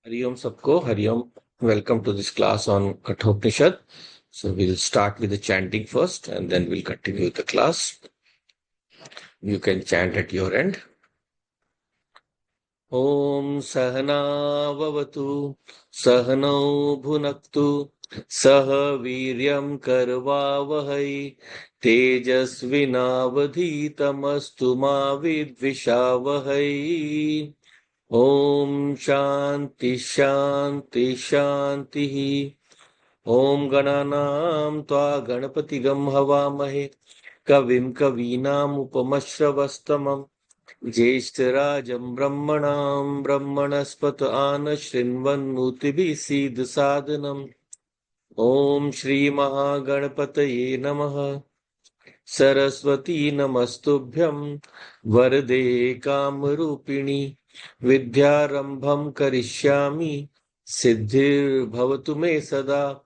Hariom Sabko, Hariom. Welcome to this class on Kathopnishad. So we'll start with the chanting first and then we'll continue the class. You can chant at your end. Om Sahana Vavatu Sahanau Bhunaktu Sah Viryam Karvavahai Tejasvinavadhitamastu ma vidvishavahai. Om Shanti Shanti Shanti. Om Gananam Tva Ganapatigam Havamahe Kavim Kavinam Upamashravastamam Jeshtarajam Brahmanam Brahmanaspata Ana Shrinvanmutibhi Siddh Sadhanam. Om Shri Mahaganapataye Namaha. Saraswati Namastubhyam Varade Kamarupini Vidyarambham Karishyami Siddhir Bhavatu Me Sada.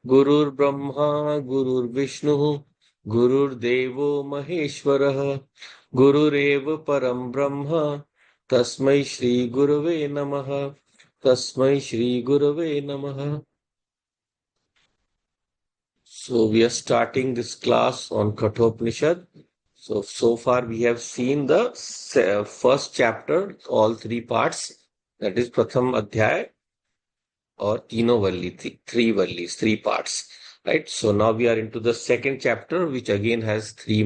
Gurur Brahma Gurur Vishnu Gurur Devo Maheshwarah Gurureva Param Brahma Tasmai Shri Gurave Namaha. Tasmai Shri Gurave Namaha. So we are starting this class on Kathopnishad. So far we have seen the first chapter, all three parts. That is Pratham Adhyay or Tino Valli, three Vallis, three parts. Right. So now we are into the second chapter, which again has three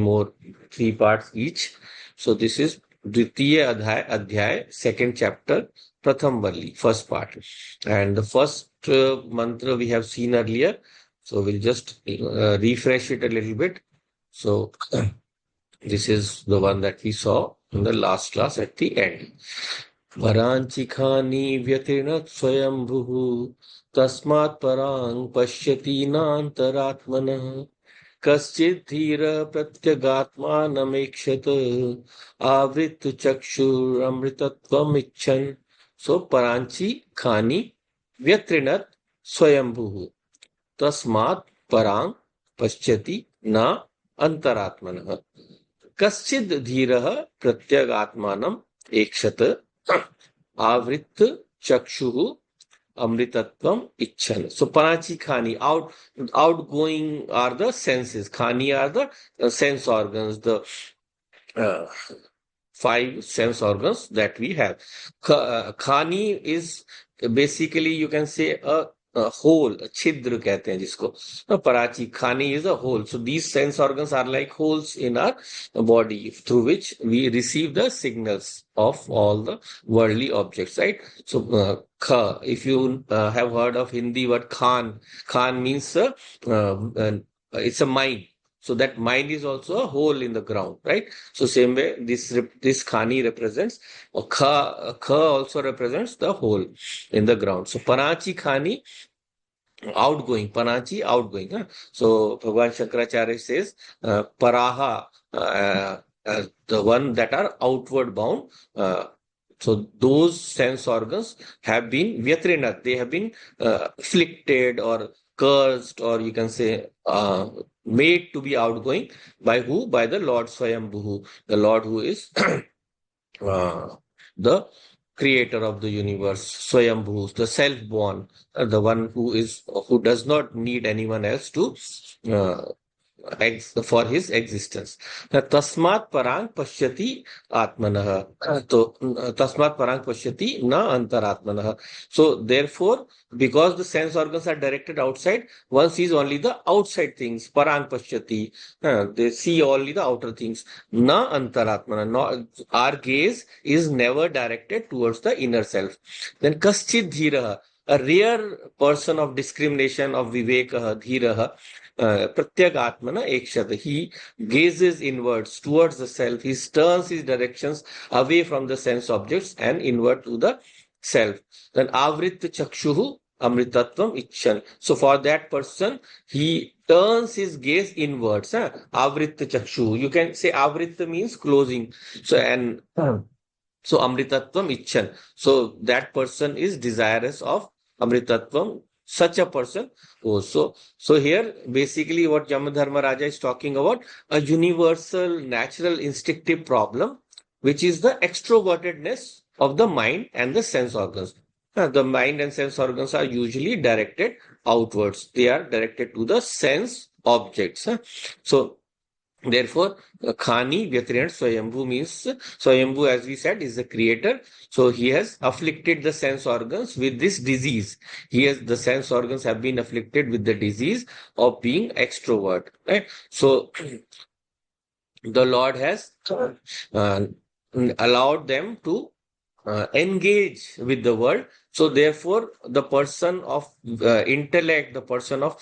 parts each. So this is Dvitiya Adhyay, second chapter, Pratham Valli, first part. And the first mantra we have seen earlier. So we'll just refresh it a little bit. So this is the one that we saw in the last class at the end. Varanchikhani vyatirnat swayambhuhu tasmat parang pashyati nantaratmanah kaschid dhira pratyagatmanam avrit chakshur amritatvam icchan. So paranchi khani vyatrinat swayambhuhu tasmat parang paschati na antaratmanah कश्चिद धीरः प्रत्यगात्मानम् एकशत आवृत्त चक्षुः amritatvam icchan. So panachi khani, outgoing are the senses. Khani are the sense organs, the five sense organs that we have. Khani is basically, you can say, a hole, chidra कहते हैं जिसको. Parachi khani is a hole. So these sense organs are like holes in our body through which we receive the signals of all the worldly objects, right? So if you have heard of Hindi word khan, khan means it's a mine. So that mine is also a hole in the ground, right? So same way, this khani represents, or kha also represents the hole in the ground. So panachi khani, outgoing, panachi, outgoing. Huh? So Bhagwan Shankaracharya says, paraha, the one that are outward bound. So those sense organs have been vyatrinat, they have been afflicted or cursed, or you can say made to be outgoing by who? By the Lord Swayambhu, the Lord who is the creator of the universe, Swayambhu, the self-born, the one who does not need anyone else to uh, for his existence. Tasmat parang pashyati atmanah. So tasmat parang pashyati na antaratmanah. So therefore, because the sense organs are directed outside, one sees only the outside things. Parang pashyati. They see only the outer things. Na antaratmanah. No, our gaze is never directed towards the inner self. Then kaschid dhiraha. A rare person of discrimination, of vivekah, dhiraha, Pratyagatmana ekshata. He gazes inwards towards the self. He turns his directions away from the sense objects and inward to the self. Then avrit chakshuhu amritatvam icchan. So for that person, he turns his gaze inwards. Avrit chakshuhu. You can say avrit means closing. So so amritatvam icchan. So that person is desirous of amritatvam. Such a person also. So here, basically, what Yamadharma Raja is talking about, a universal, natural, instinctive problem, which is the extrovertedness of the mind and the sense organs. The mind and sense organs are usually directed outwards. They are directed to the sense objects. So therefore, Khani, Vyatiran, Swayambhu means Swayambhu, as we said, is the creator. So he has afflicted the sense organs with this disease. The sense organs have been afflicted with the disease of being extrovert. Right? So the Lord has uh, allowed them to engage with the world. So therefore, the person of intellect, the person of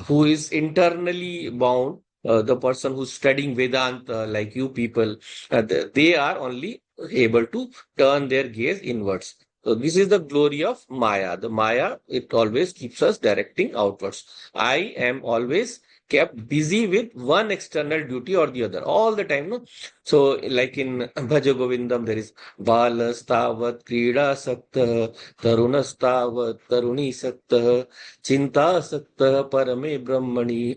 who is internally bound, the person who's studying Vedanta, like you people, they are only able to turn their gaze inwards. So this is the glory of Maya. The Maya, it always keeps us directing outwards. I am always kept busy with one external duty or the other all the time. No? So like in Bhaja Govindam, there is Balastavat Krida Sakta Tarunastavat Taruni Sakta Chintasakta Parame Brahmani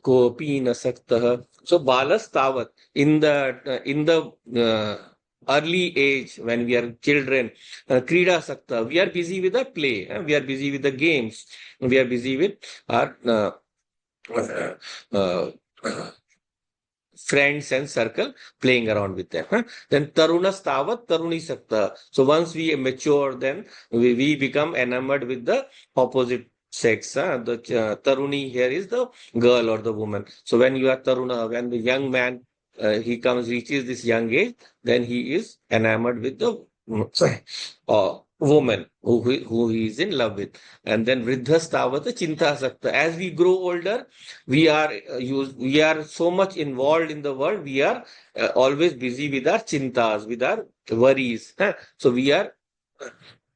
Kopi Nasakta. So Balas Tavat in the early age when we are children, Krida Sakta, we are busy with the play, we are busy with the games, we are busy with our uh, friends and circle playing around with them. Then Taruna Stavat Taruni Sakta. So once we mature, then we become enamored with the opposite sex. The Taruni here is the girl or the woman. So when you are Taruna, when the young man reaches this young age, then he is enamored with the woman who he is in love with. And then Vriddha Stavata Chinta Sakta. As we grow older, we are so much involved in the world, we are always busy with our chintas, with our worries. So we are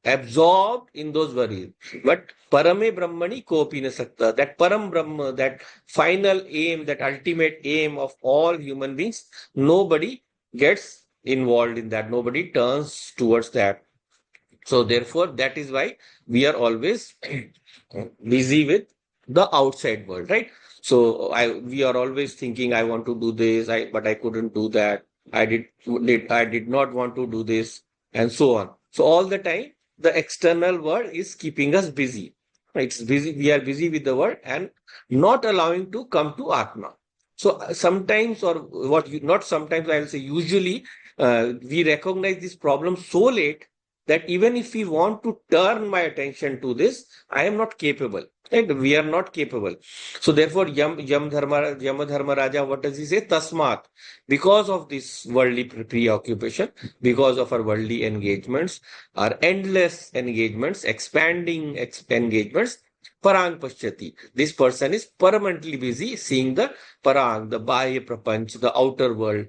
absorbed in those worries. But Parame Brahmani Kopi na Sakta, that Param Brahma, that final aim, that ultimate aim of all human beings, nobody gets involved in that. Nobody turns towards that. So therefore, that is why we are always busy with the outside world, right? So we are always thinking, I want to do this, but I couldn't do that. I did not want to do this, and so on. So all the time, the external world is keeping us busy. It's busy. We are busy with the world and not allowing to come to Atma. So sometimes, or not sometimes, I will say usually, we recognize this problem so late that even if we want to turn my attention to this, I am not capable. Right? We are not capable. So therefore, Yama Dharma Raja, what does he say? Tasmat. Because of this worldly preoccupation, because of our worldly engagements, our endless engagements, expanding engagements, Parang Paschati. This person is permanently busy seeing the Parang, the Bahya Prapanch, the outer world.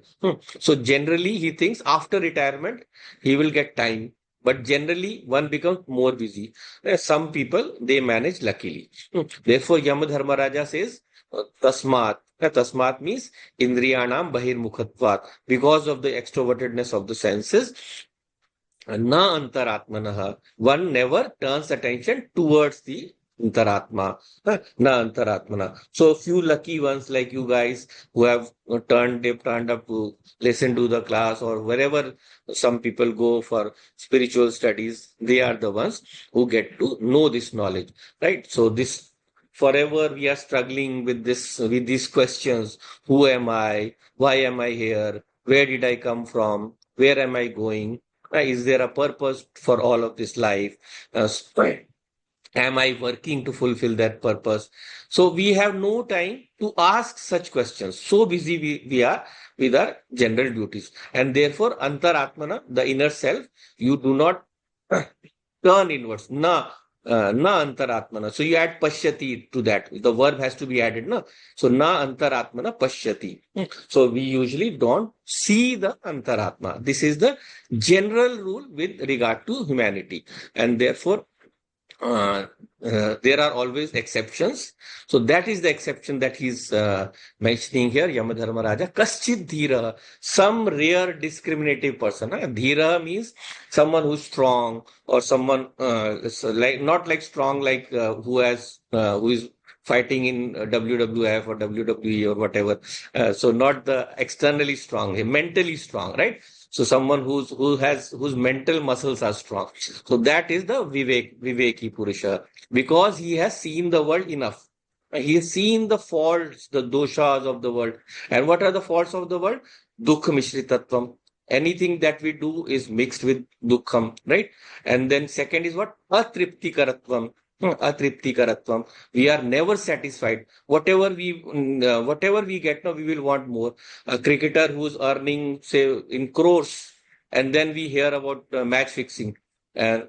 So generally, he thinks after retirement, he will get time, but generally one becomes more busy. Some people, they manage luckily. Therefore, Yama Dharma Raja says, Tasmat. Tasmat means Indriyanam Bahirmukhatvat. Because of the extrovertedness of the senses, Na Antaratmanaha. One never turns attention towards the Antaratma. Na Antaratmana. So few lucky ones like you guys who have turned up to listen to the class or wherever some people go for spiritual studies, they are the ones who get to know this knowledge, right? So this forever we are struggling with with these questions. Who am I? Why am I here? Where did I come from? Where am I going? Is there a purpose for all of this life? Uh, Am I working to fulfill that purpose? So we have no time to ask such questions. So busy we are with our general duties. And therefore, Antaratmana, the inner self, you do not turn inwards. Na Antaratmana. So you add Pashyati to that. The verb has to be added. Na? So na Antaratmana Pashyati. So we usually don't see the Antaratma. This is the general rule with regard to humanity. And therefore, uh, there are always exceptions. So that is the exception that he's mentioning here, Yamadharma Raja. Kaschid Dhira, some rare discriminative person. Dhira means someone who's strong or someone like not like strong like who is fighting in WWF or WWE or whatever. So not the externally strong, mentally strong, right? So someone whose mental muscles are strong. So that is the Viveki Purusha, because he has seen the world enough. He has seen the faults, the doshas of the world. And what are the faults of the world? Dukha Mishritatvam. Anything that we do is mixed with dukkham, right? And then second is what? Atripti Karatvam. Atripti Karatvam. We are never satisfied. Whatever we get now, we will want more. A cricketer who's earning, say, in crores, and then we hear about match fixing.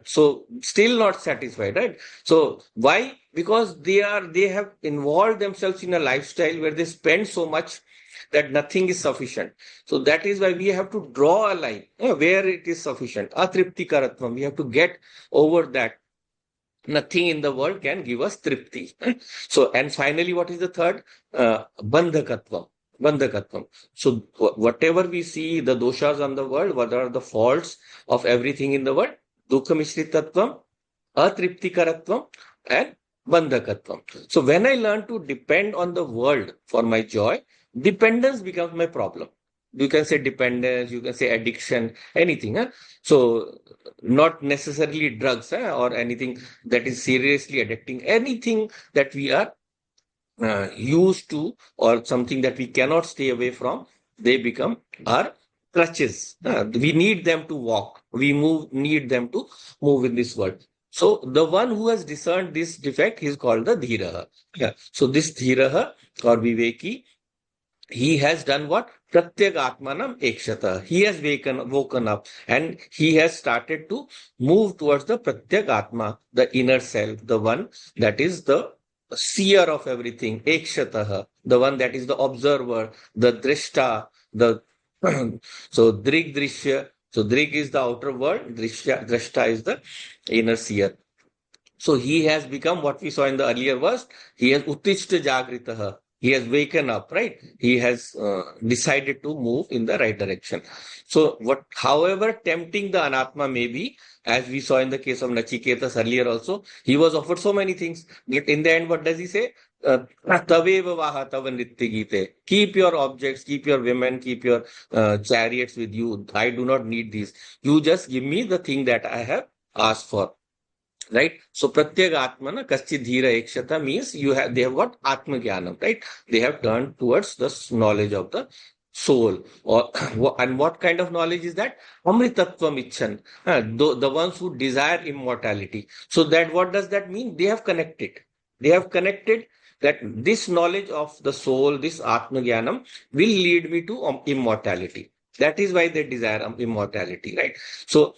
So still not satisfied, right? So why? Because they have involved themselves in a lifestyle where they spend so much that nothing is sufficient. So that is why we have to draw a line where it is sufficient. Atripti karatvam. We have to get over that. Nothing in the world can give us tripti. So, and finally, what is the third? Bandhakatvam. Bandhakatvam. So, whatever we see, the doshas on the world, what are the faults of everything in the world? Dukha mishritatvam, atriptikaratvam, and bandhakatvam. So, when I learn to depend on the world for my joy, dependence becomes my problem. You can say dependence, you can say addiction, anything. So, not necessarily drugs or anything that is seriously addicting, anything that we are used to or something that we cannot stay away from, they become our crutches. We need them to walk. Need them to move in this world. So the one who has discerned this defect is called the Dhiraha. Yeah. So this Dhiraha or Viveki, he has done what? Pratyag Atmanam Ekshata. He has woken up and he has started to move towards the Pratyag Atma, the inner self, the one that is the seer of everything, Ekshataha, the one that is the observer, the Drishta, the so Drig Drishya. So Drig is the outer world, Drishta is the inner seer. So he has become what we saw in the earlier verse. He has Uttishta Jagritaha. He has waken up, right? He has decided to move in the right direction. So, however tempting the anatma may be, as we saw in the case of Nachiketas earlier also, he was offered so many things. But in the end, what does he say? Taveva vaha tava nritya gite. Keep your objects, keep your women, keep your chariots with you. I do not need these. You just give me the thing that I have asked for. Right? So pratyag atmana kaschid dhira ekshata means they have got atma jnanam, right? They have turned towards the knowledge of the soul. And what kind of knowledge is that? Amritatvam icchan. The ones who desire immortality. So that what does that mean? They have connected. They have connected that this knowledge of the soul, this atma jnanam will lead me to immortality. That is why they desire immortality, right? So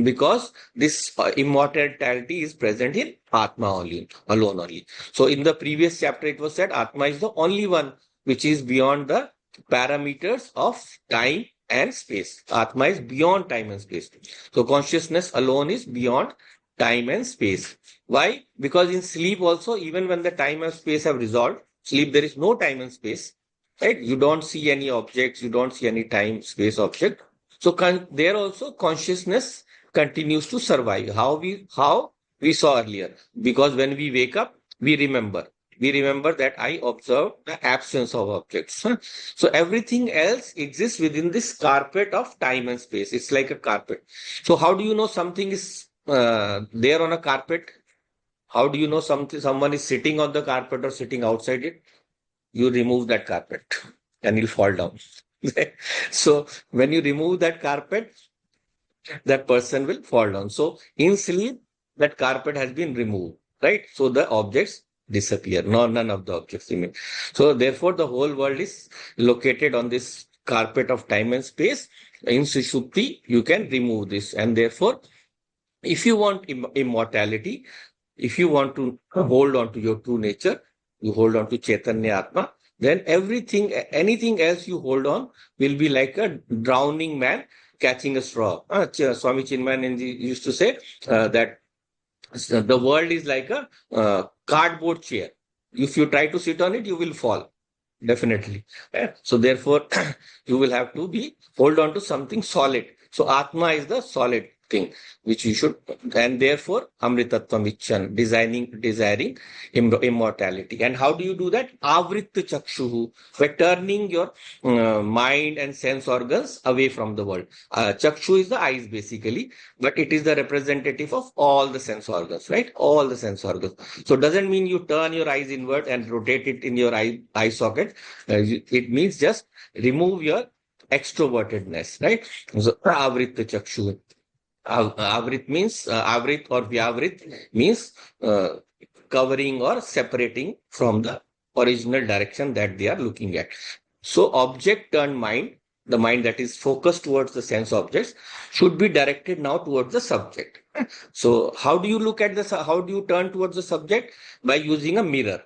because this immortality is present in Atma alone only. So in the previous chapter, it was said Atma is the only one which is beyond the parameters of time and space. Atma is beyond time and space. So consciousness alone is beyond time and space. Why? Because in sleep also, even when the time and space have resolved, sleep there is no time and space. Right? You don't see any objects, you don't see any time, space object. So there also consciousness continues to survive. How we saw earlier. Because when we wake up, we remember. We remember that I observed the absence of objects. So everything else exists within this carpet of time and space. It's like a carpet. So how do you know something is there on a carpet? How do you know someone is sitting on the carpet or sitting outside it? You remove that carpet and you'll fall down. So when you remove that carpet, that person will fall down. So in sleep, that carpet has been removed, right? So the objects disappear. No, none of the objects remain. So therefore, the whole world is located on this carpet of time and space. In Sushupti, you can remove this. And therefore, if you want immortality, if you want to hold on to your true nature, you hold on to Chaitanya Atma, then anything else you hold on will be like a drowning man catching a straw. Swami Chinmayanand used to say that the world is like a cardboard chair. If you try to sit on it, you will fall. Definitely. So therefore, you will have to hold on to something solid. So Atma is the solid thing which you should, and therefore Amritatvam Icchan, desiring immortality. And how do you do that? Avrit Chakshuhu, by turning your mind and sense organs away from the world. Chakshu is the eyes basically, but it is the representative of all the sense organs, right? All the sense organs. So doesn't mean you turn your eyes inward and rotate it in your eye socket. It means just remove your extrovertedness, right? So avrit chakshu. Avrit means avrit or vyavrit means covering or separating from the original direction that they are looking at. So object turned mind, the mind that is focused towards the sense objects, should be directed now towards the subject. So how do you look at this? How do you turn towards the subject? By using a mirror.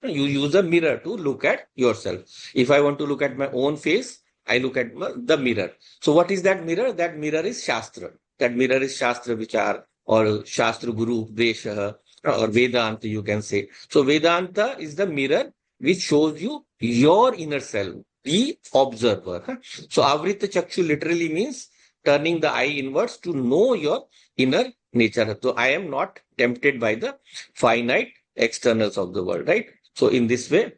You use a mirror to look at yourself. If I want to look at my own face, I look at the mirror. So what is that mirror? That mirror is Shastra. That mirror is Shastra Vichar or Shastra Guru Updesha or Vedanta, you can say. So Vedanta is the mirror which shows you your inner self, the observer. So Avrita Chakshu literally means turning the eye inwards to know your inner nature. So I am not tempted by the finite externals of the world, right? So in this way,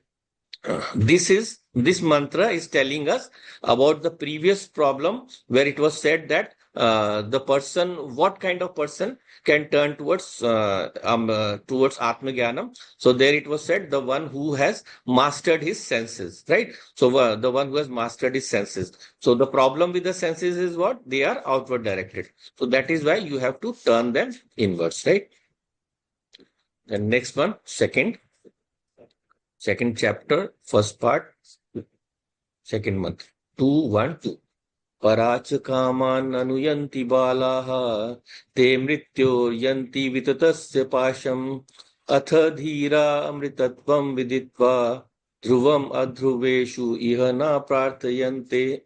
this mantra is telling us about the previous problem where it was said that the person, what kind of person can turn towards Atmagyanam. So there it was said the one who has mastered his senses, right? So the one who has mastered his senses. So the problem with the senses is what? They are outward directed. So that is why you have to turn them inwards, right? The next one, second chapter, first part, second month, 2:1:2. Paracha kaman anuyanti balaha te mrityoryanti vitatasya pasham atha dhira amritatvam viditva dhruvam adhruveshu iha na prarthayante.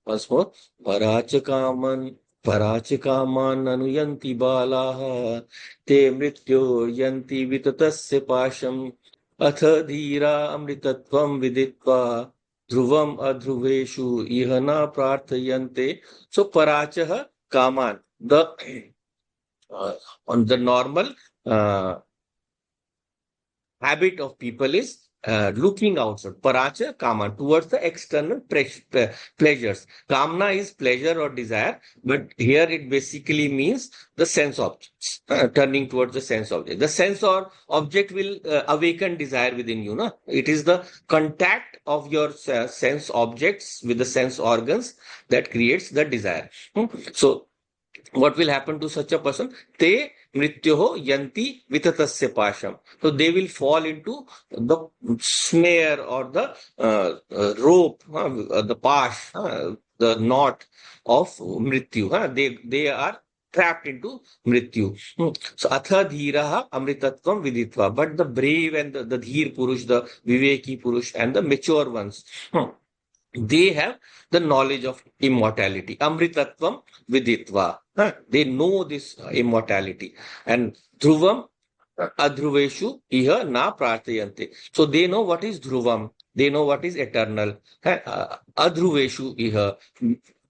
Once more. Parachakaman anuyanti balaha te mrityoryanti vitatasya pasham atha dhira amritatvam viditva dhruvam adhruveshu ihana prarthayante. So parachaha kaman, on the normal habit of people is looking outside. Paracha kaman, towards the external pleasures. Kamna is pleasure or desire, but here it basically means the sense objects, turning towards the sense object. The sense or object will awaken desire within you. No? It is the contact of your sense objects with the sense organs that creates the desire. So what will happen to such a person? Te mrityoho yanti vitatasya pasham. So they will fall into the snare or the rope, the pash, the knot of mrityu. They are trapped into mrityu. So atha dhiraha amritatvam viditva. But the brave and the dhir purush, the viveki purush and the mature ones, they have the knowledge of immortality. Amritatvam viditva. They know this immortality. And dhruvam adhruveshu iha na prarthayante. So they know what is dhruvam. They know what is eternal. Adhruveshu iha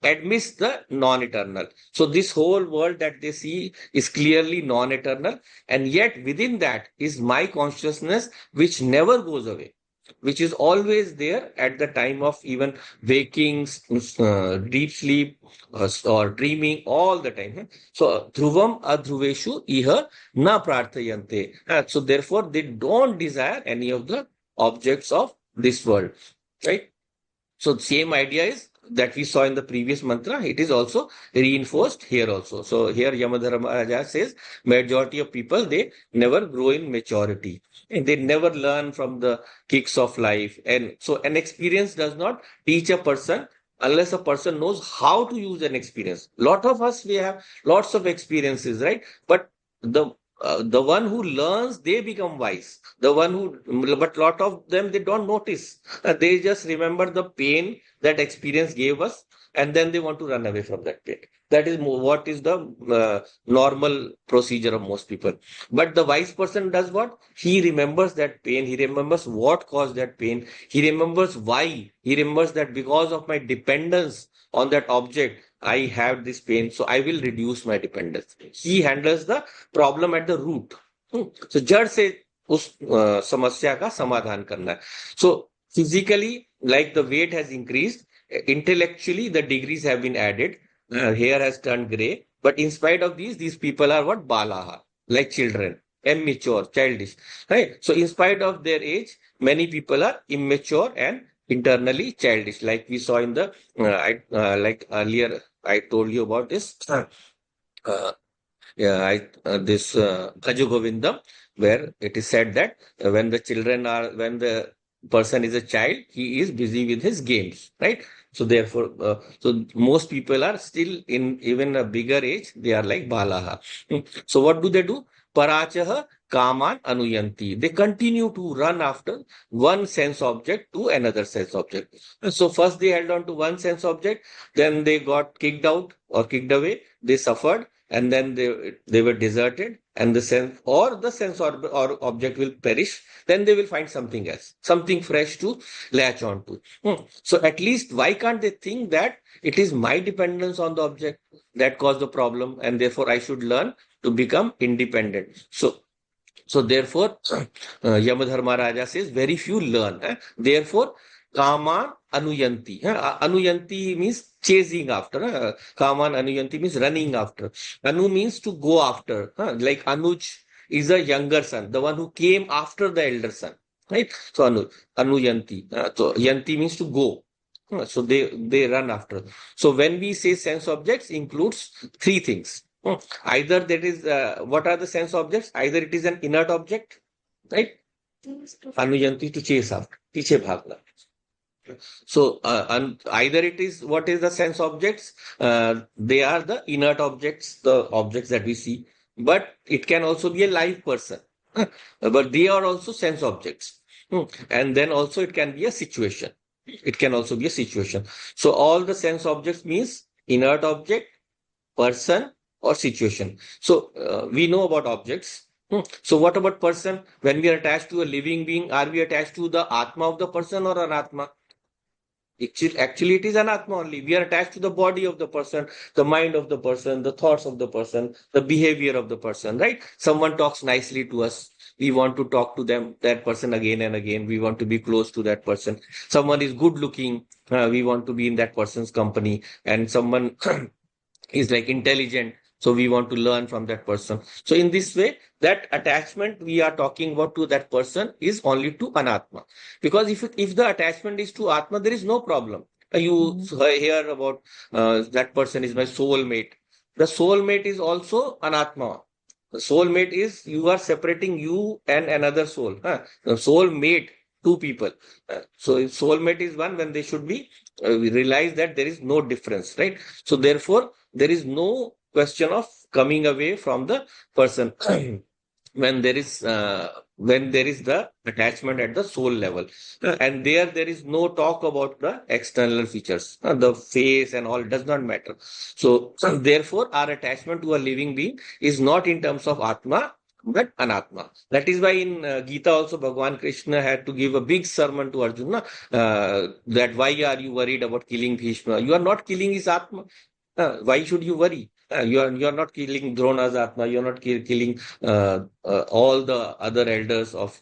admits the non-eternal. So this whole world that they see is clearly non-eternal. And yet within that is my consciousness which never goes away, which is always there at the time of even waking, deep sleep, or dreaming, all the time. So, dhruvam adhruveshu iha na prarthayante. So, therefore, they don't desire any of the objects of this world, right? So, same idea is that we saw in the previous mantra, it is also reinforced here also. So here Yamadharmaraja says, majority of people, they never grow in maturity and they never learn from the kicks of life. And so an experience does not teach a person unless a person knows how to use an experience. Lot of us, we have lots of experiences, right? But the one who learns, they become wise. But lot of them, they don't notice. They just remember the pain that experience gave us, and then they want to run away from that pain. That is what is the normal procedure of most people. But the wise person does what? He remembers that pain. He remembers what caused that pain. He remembers why. He remembers that because of my dependence on that object, I have this pain, so I will reduce my dependence. He handles the problem at the root. So जड़ से उस समस्या का समाधान करना है. So physically, like the weight has increased, intellectually the degrees have been added, hair has turned gray, but in spite of these people are what? Balaha, like children, immature, childish, right? So in spite of their age, many people are immature and internally childish, like we saw in the like earlier I told you about this. Uh, yeah, this Bhaja Govindam, where it is said that when the person is a child, he is busy with his games, right? So therefore, so most people are still in even a bigger age, they are like Balaha. So what do they do? Parachaha Kaman Anuyanti. They continue to run after one sense object to another sense object. So first they held on to one sense object, then they got kicked out or kicked away, they suffered, and then they were deserted, and the sense or object will perish. Then they will find something else, something fresh to latch on to. So at least why can't they think that it is my dependence on the object that caused the problem, and therefore I should learn to become independent. So therefore, Yamadharma Raja says very few learn. Therefore, Kama Anuyanti. Anuyanti means chasing after. Kaman Anuyanti means running after. Anu means to go after. Like Anuj is a younger son, the one who came after the elder son. Right? So Anuyanti. So Yanti means to go. So they run after. So when we say sense objects includes three things. Either that is what are the sense objects? Either it is an inert object, right? Anuyanti, to chase after, पीछे भागना. So either it is what is the sense objects? They are the inert objects, the objects that we see. But it can also be a live person. But they are also sense objects. And then also it can be a situation. It can also be a situation. So all the sense objects means inert object, person, or situation. So we know about objects. So what about person? When we are attached to a living being, are we attached to the Atma of the person or Anatma? Actually, it is Anatma only. We are attached to the body of the person, the mind of the person, the thoughts of the person, the behavior of the person, right? Someone talks nicely to us. We want to talk to that person again and again. We want to be close to that person. Someone is good looking. We want to be in that person's company. And someone is like intelligent. So we want to learn from that person. So in this way, that attachment we are talking about to that person is only to Anatma. Because if the attachment is to Atma, there is no problem. You hear about that person is my soulmate. The soulmate is also Anatma. The soulmate is you are separating you and another soul. The soulmate, two people. So if soulmate is one, when they should be, we realize that there is no difference, right? So therefore, there is no question of coming away from the person when there is the attachment at the soul level. And there is no talk about the external features. The face and all does not matter. So therefore, our attachment to a living being is not in terms of Atma, but Anatma. That is why in Gita also Bhagavan Krishna had to give a big sermon to Arjuna, that why are you worried about killing Bhishma? You are not killing his Atma. Why should you worry? You are not killing Drona's Atma. You are not killing all the other elders of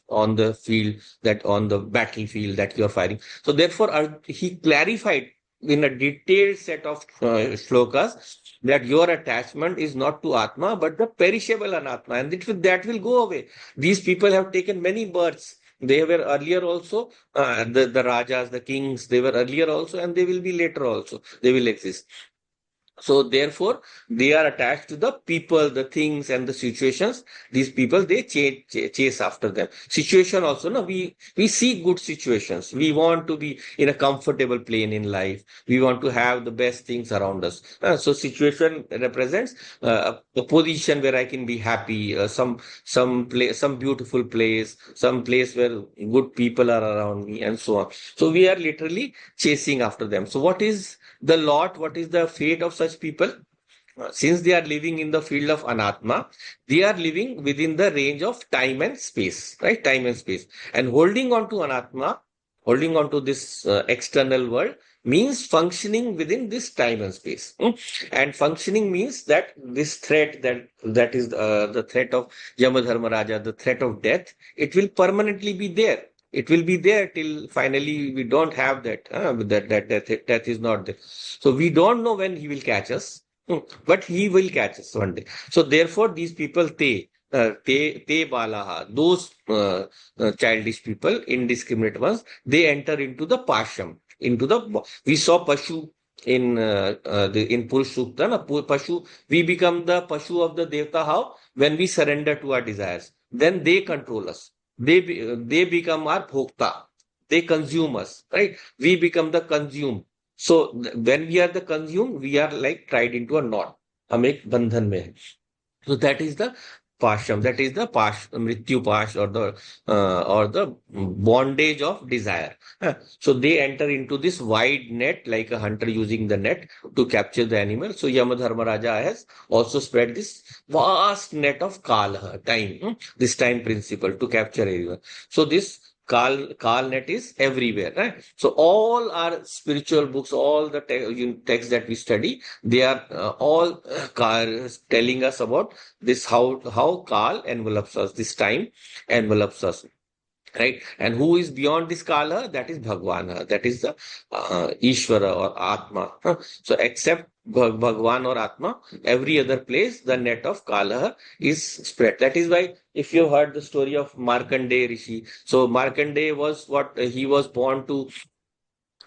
on the field, that on the battlefield that you are fighting. So therefore, he clarified in a detailed set of shlokas that your attachment is not to Atma, but the perishable Anatma, and that will go away. These people have taken many births. They were earlier also, the Rajas, the kings, they were earlier also, and they will be later also. They will exist. So therefore, they are attached to the people, the things, and the situations. These people, they chase after them. Situation also, no, we see good situations. We want to be in a comfortable plane in life. We want to have the best things around us. So situation represents a position where I can be happy. Some place, some beautiful place, some place where good people are around me, and so on. So we are literally chasing after them. So what is the fate of such people? Since they are living in the field of Anatma, they are living within the range of time and space, and holding on to Anatma, holding on to this external world, means functioning within this time and space. And functioning means that this threat, that is the threat of Yamadharmaraja, the threat of death, it will permanently be there. It will be there till finally we don't have that. That death is not there. So we don't know when he will catch us, but he will catch us one day. So therefore, these people, te balaha, those childish people, indiscriminate ones, they enter into the pasham, into the. We saw Pashu in Purush Sukta, Pashu. We become the Pashu of the Devta. How? When we surrender to our desires, then they control us. They become our bhokta. They consume us, right? We become the consumed. So when we are the consumed, we are like tied into a knot. हम एक बंधन में हैं. So that is the pasham. That is the mrityu pash, or the bondage of desire. So they enter into this wide net like a hunter using the net to capture the animal. So Yamadharmaraja has also spread this vast net of kala, time, this time principle to capture everyone. So this Kal net is everywhere, right? So all our spiritual books, all the texts that we study, they are all telling us about this, how Kal envelops us, this time envelops us, right? And who is beyond this Kala? That is Bhagwan. That is the Ishvara or Atma. So except Bhagwan or Atma, every other place, the net of Kala is spread. That is why, if you heard the story of Markandeya Rishi, so Markandeya was what? He was born to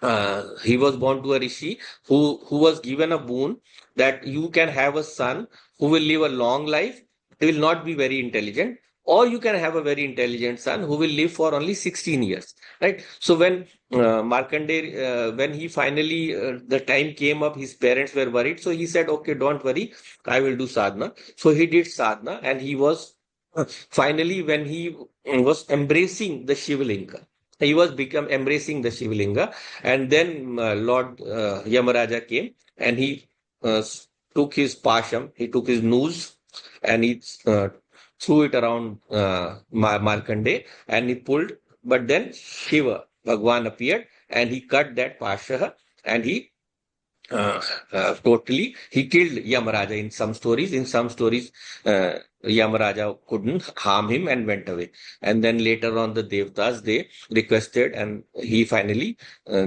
a rishi who was given a boon that you can have a son who will live a long life. He will not be very intelligent, or you can have a very intelligent son who will live for only 16 years, right? So when Markandeya, when he finally, the time came up, his parents were worried. So he said, okay, don't worry, I will do sadhana. So he did sadhana, and he was finally, when he was embracing the Shivalinga, he was become embracing the Shivalinga, and then Lord Yamaraja came, and he took his pasham, he took his noose, and he threw it around Markandeya, and he pulled. But then Shiva, Bhagwan appeared, and he cut that pasha, and he totally, he killed Yamaraja in some stories. In some stories, Yamaraja couldn't harm him and went away. And then later on, the Devtas, they requested, and he finally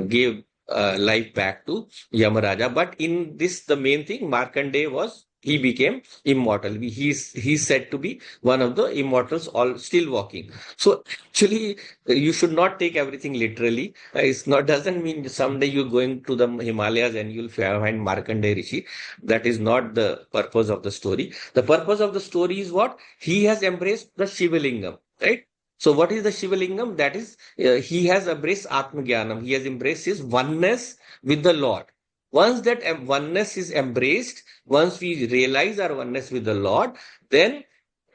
gave life back to Yamaraja. But in this, the main thing, Markandeya was, he became immortal. He's said to be one of the immortals, all still walking. So actually, you should not take everything literally. It's not, doesn't mean someday you're going to the Himalayas and you'll find Markandeya Rishi. That is not the purpose of the story. The purpose of the story is what? He has embraced the Shivalingam, right? So what is the Shivalingam? That is, he has embraced Atmagyanam. He has embraced his oneness with the Lord. Once that oneness is embraced, once we realize our oneness with the Lord, then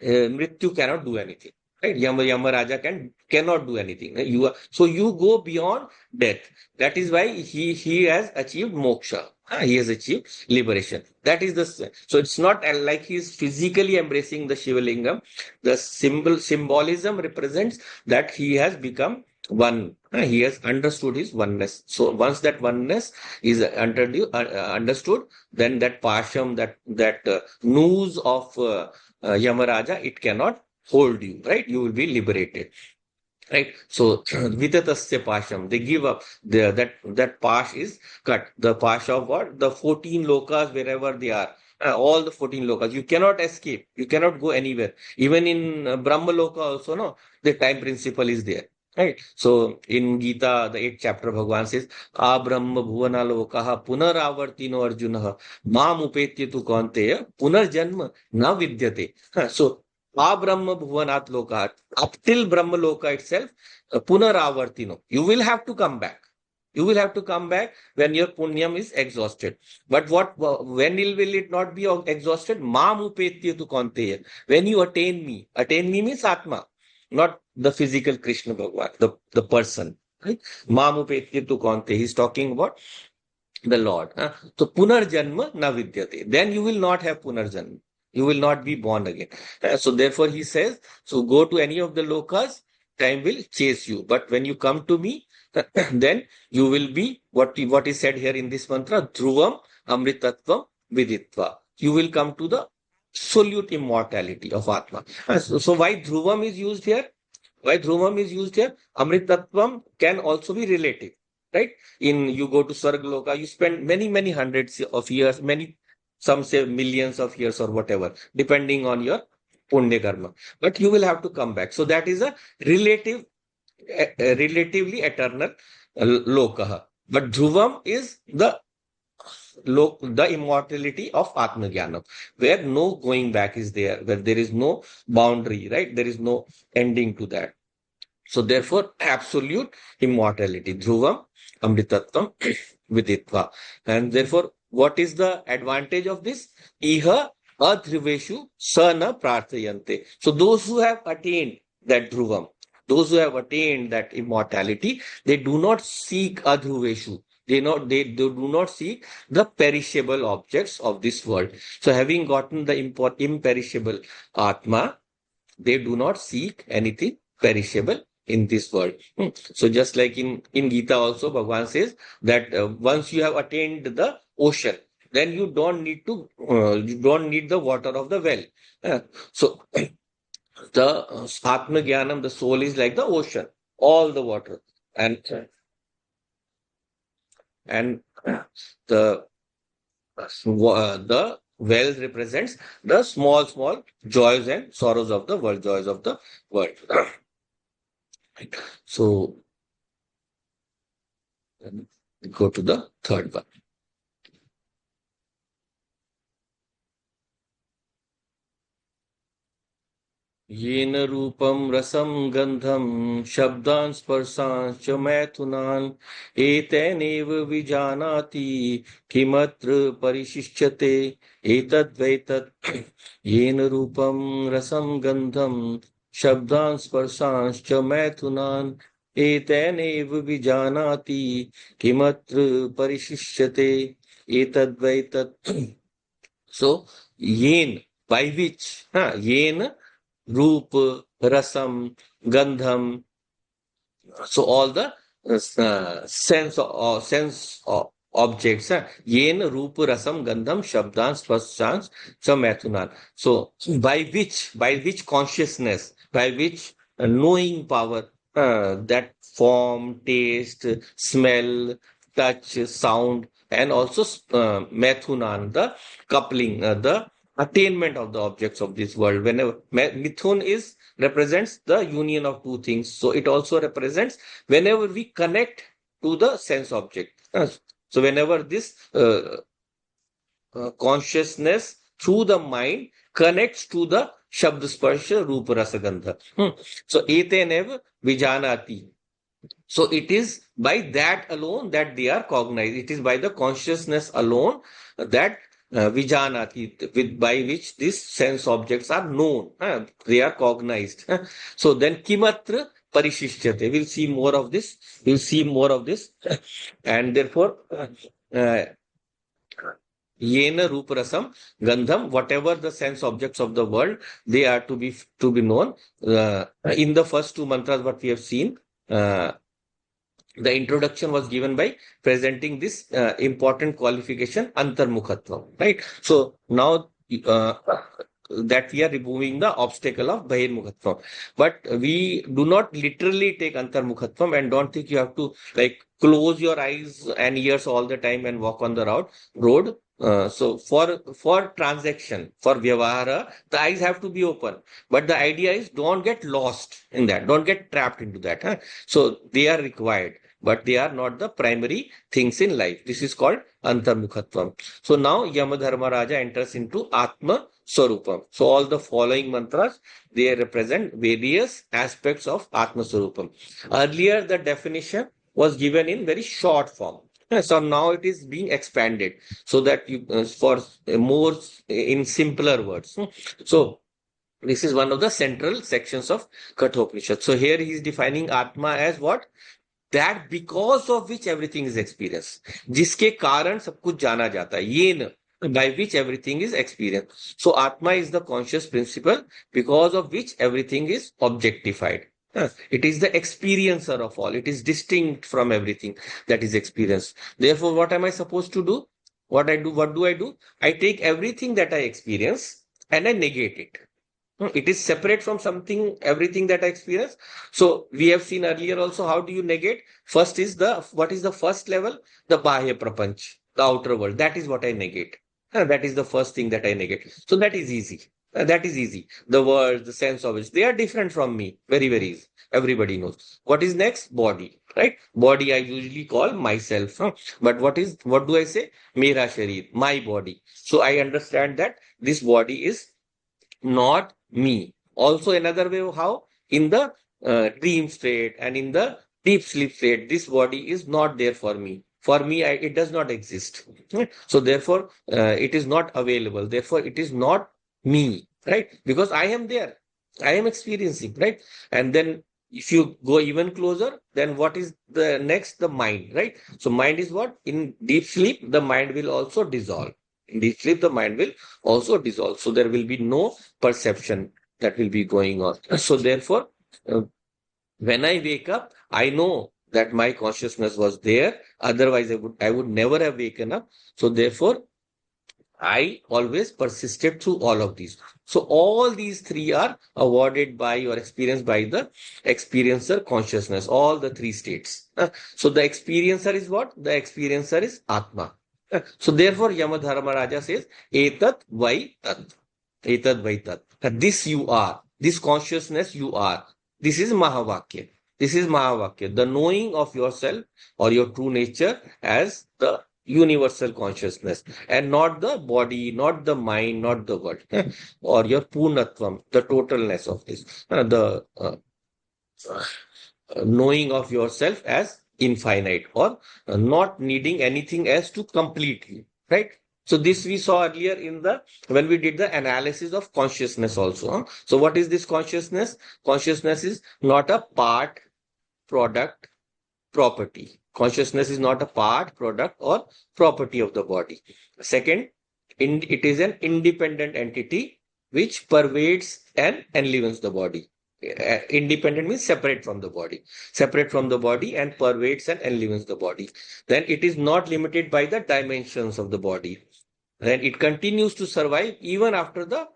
Mrityu cannot do anything. Right? Yamaraja cannot do anything. So you go beyond death. That is why he has achieved moksha. He has achieved liberation. That is so it's not like he is physically embracing the Shivalingam. The symbolism represents that he has become one. He has understood his oneness. So once that oneness is understood, then that pasham, that noose of Yamaraja, it cannot hold you, right? You will be liberated. Right. So Vidatasya Pasham, they give up. That Pash is cut. The Pash of what? The 14 lokas, wherever they are. All the 14 lokas. You cannot escape. You cannot go anywhere. Even in Brahma Loka also, no, the time principle is there. Right. So in Gita, the 8th chapter, Bhagavan says, A Brahma Bhuvana Lokaha Punaravartino Arjunaha Mam Upetyetu Kaunteya Punarjanma Na Vidyate. So Brahma Bhuvanat Loka, up till Brahma Loka itself, Punaravartino. You will have to come back. You will have to come back when your punyam is exhausted. But when will it not be exhausted? Mamupetyetu Kaunteya. When you attain me. Attain me means Atma, not the physical Krishna Bhagwan, the person. Right? Mamupetyetu Kaunteya. He's talking about the Lord. So Punarjanma na vidyate. Then you will not have Punarjanma. You will not be born again. So therefore he says, so go to any of the lokas, time will chase you. But when you come to me, then you will be what is said here in this mantra, Dhruvam Amritatvam Viditva. You will come to the absolute immortality of Atma. So why Dhruvam is used here? Why Dhruvam is used here? Amritatvam can also be relative, right? In you go to Sargaloka, you spend many hundreds of years, some say millions of years or whatever, depending on your punya karma. But you will have to come back. So that is a relatively eternal lokaha. But Dhruvam is the immortality of Atmajnanam, where no going back is there, where there is no boundary, right? There is no ending to that. So therefore, absolute immortality, Dhruvam, Amritatvam, Viditva. And therefore, what is the advantage of this? Iha adhriveshu sana prarthayante. So those who have attained that Dhruvam, those who have attained that immortality, they do not seek adhruveshu. They do not seek the perishable objects of this world. So having gotten the imperishable Atma, they do not seek anything perishable in this world. So just like in Gita also, Bhagavan says that once you have attained the ocean, then you don't need the water of the well. So the Atma Jnanam, the soul is like the ocean, all the water. And the well represents the small joys and sorrows of the world, joys of the world. So go to the third one. येन रूपं रसं गंधं शब्दान् स्पर्शांश्च मैथुनान् एतेनैव विजानाति किमत्र परिशिष्यते एतद्वैतत् येन रूपं रसं गंधं शब्दान् स्पर्शांश्च मैथुनान् एतेनैव विजानाति किमत्र परिशिष्यते एतद्वैतत्. So yen, by which, yen Roop, Rasam, Gandham. So all the sense objects. Yen, Roop, Rasam, Gandham, Shabdan, Spashans, Samathunan. So by which consciousness, by which knowing power, that form, taste, smell, touch, sound, and also Mathunan, the coupling, the attainment of the objects of this world. Whenever Mithun represents the union of two things, so it also represents whenever we connect to the sense object. So whenever this consciousness through the mind connects to the Shabd Sparsha Rupa Rasa Gandha. So etenev vijanati. So it is by that alone that they are cognized. It is by the consciousness alone that vijanati, by which these sense objects are known, they are cognized. So then kimatra parishishyate. We'll see more of this. And therefore, yena ruparasam gandham, whatever the sense objects of the world, they are to be known. In the first two mantras, what we have seen, the introduction was given by presenting this important qualification, antarmukhatva, right? So now that we are removing the obstacle of bahirmukhatva, but we do not literally take antarmukhatva, and don't think you have to like close your eyes and ears all the time and walk on the road. So for transaction, for vyavahara, the eyes have to be open. But the idea is don't get lost in that. Don't get trapped into that. So they are required, but they are not the primary things in life. This is called antarmukhatvam. So now Yamadharma Raja enters into Atma Swarupam. So all the following mantras, they represent various aspects of Atma Swarupam. Earlier, the definition was given in very short form. So now it is being expanded so that you for more in simpler words. So this is one of the central sections of Kathopnishad. So here he is defining Atma as what? That because of which everything is experienced. जिसके कारण सब कुछ जाना जाता है. येन, by which everything is experienced. So Atma is the conscious principle because of which everything is objectified. It is the experiencer of all. It is distinct from everything that is experienced. Therefore, what am I supposed to do? What do I do? I take everything that I experience and I negate it. It is separate from something, everything that I experience. So we have seen earlier also, how do you negate? First is what is the first level? The Bahya Prapanch, the outer world. That is what I negate. That is the first thing that I negate. So that is easy. That is easy. The words, the sense of it, they are different from me. Very, very easy. Everybody knows. What is next? Body, right? Body I usually call myself. But what do I say? Mera sharir, my body. So I understand that this body is not me. Also, another way of how in the dream state and in the deep sleep state, this body is not there for me. For me, it does not exist. Right? So, therefore, it is not available. Therefore, it is not me, right? Because I am there. I am experiencing, right? And then if you go even closer, then what is the next? The mind, right? So, mind is what? In deep sleep, the mind will also dissolve. In deep sleep, the mind will also dissolve. So, there will be no perception that will be going on. So, therefore, uh, when I wake up, I know that my consciousness was there. Otherwise, I would never have waken up. So, therefore, I always persisted through all of these. So all these three are awarded by or experienced by the experiencer consciousness, all the three states. So the experiencer is what? The experiencer is Atma. So therefore Yamadharmaraja says, Etat vai tat. Etat vai tat. This you are. This consciousness you are. This is Mahavakya. This is Mahavakya. The knowing of yourself or your true nature as the universal consciousness and not the body, not the mind, not the world, or your Purnatvam, the totalness of this, knowing of yourself as infinite or not needing anything else to complete you, right? So this we saw earlier in the when we did the analysis of consciousness also. So what is this consciousness? Consciousness is not a part, product, property. Consciousness is not a part, product, or property of the body. Second, it is an independent entity which pervades and enlivens the body. Independent means separate from the body, separate from the body and pervades and enlivens the body. Then it is not limited by the dimensions of the body. Then it continues to survive even after the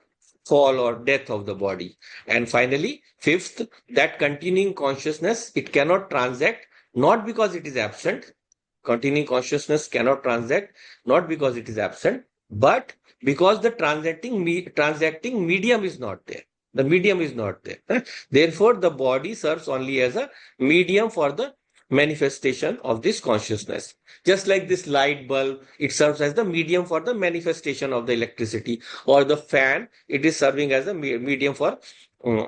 fall or death of the body. And finally, fifth, that continuing consciousness, it cannot transact, not because it is absent. Continuing consciousness cannot transact, not because it is absent, but because the transacting medium is not there. The medium is not there. Therefore, the body serves only as a medium for the manifestation of this consciousness. Just like this light bulb, it serves as the medium for the manifestation of the electricity, or the fan, it is serving as a medium for um,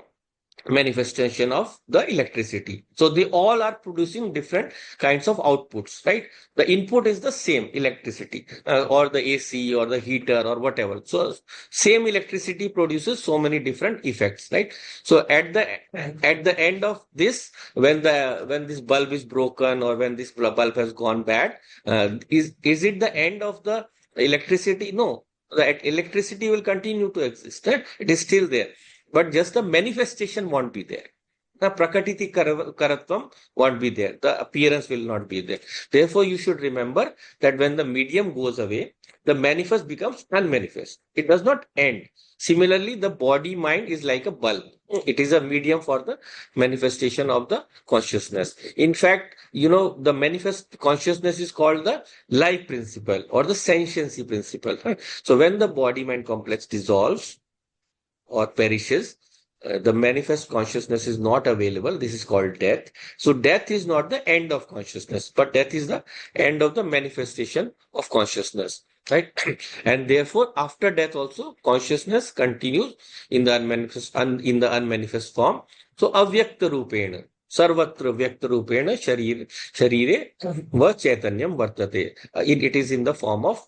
manifestation of the electricity. So they all are producing different kinds of outputs, right? The input is the same electricity, or the AC or the heater or whatever. So same electricity produces so many different effects, right? So at the end of this, when this bulb is broken or when this bulb has gone bad, is it the end of the electricity? No, the electricity will continue to exist, right? It is still there, but just the manifestation won't be there. The prakatiti karatvam won't be there. The appearance will not be there. Therefore, you should remember that when the medium goes away, the manifest becomes unmanifest. It does not end. Similarly, the body mind is like a bulb. It is a medium for the manifestation of the consciousness. In fact, the manifest consciousness is called the life principle or the sentiency principle. So when the body mind complex dissolves, or perishes, the manifest consciousness is not available. This is called death. So death is not the end of consciousness, but death is the end of the manifestation of consciousness, right? And therefore, after death also, consciousness continues in the unmanifest form. So avyakta rupena, sarvatra vyakta rupena sharire va chaitanyam vartate. It is in the form of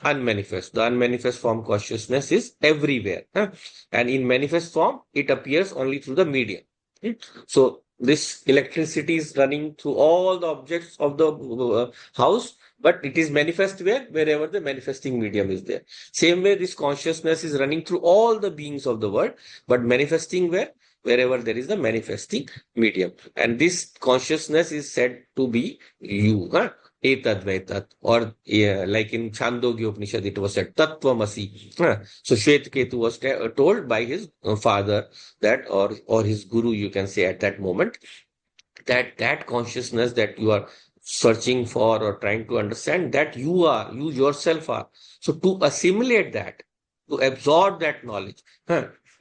unmanifest. The unmanifest form consciousness is everywhere. And in manifest form, it appears only through the medium. So this electricity is running through all the objects of the house, but it is manifest wherever the manifesting medium is there. Same way, this consciousness is running through all the beings of the world, but manifesting wherever there is the manifesting medium. And this consciousness is said to be you. Huh? Etadvaitat, or like in Chandogya Upanishad, it was said Tattvamasi. So Shvetketu was told by his father that, or his guru, you can say at that moment, that that consciousness that you are searching for or trying to understand, that you yourself are. So to assimilate that, to absorb that knowledge,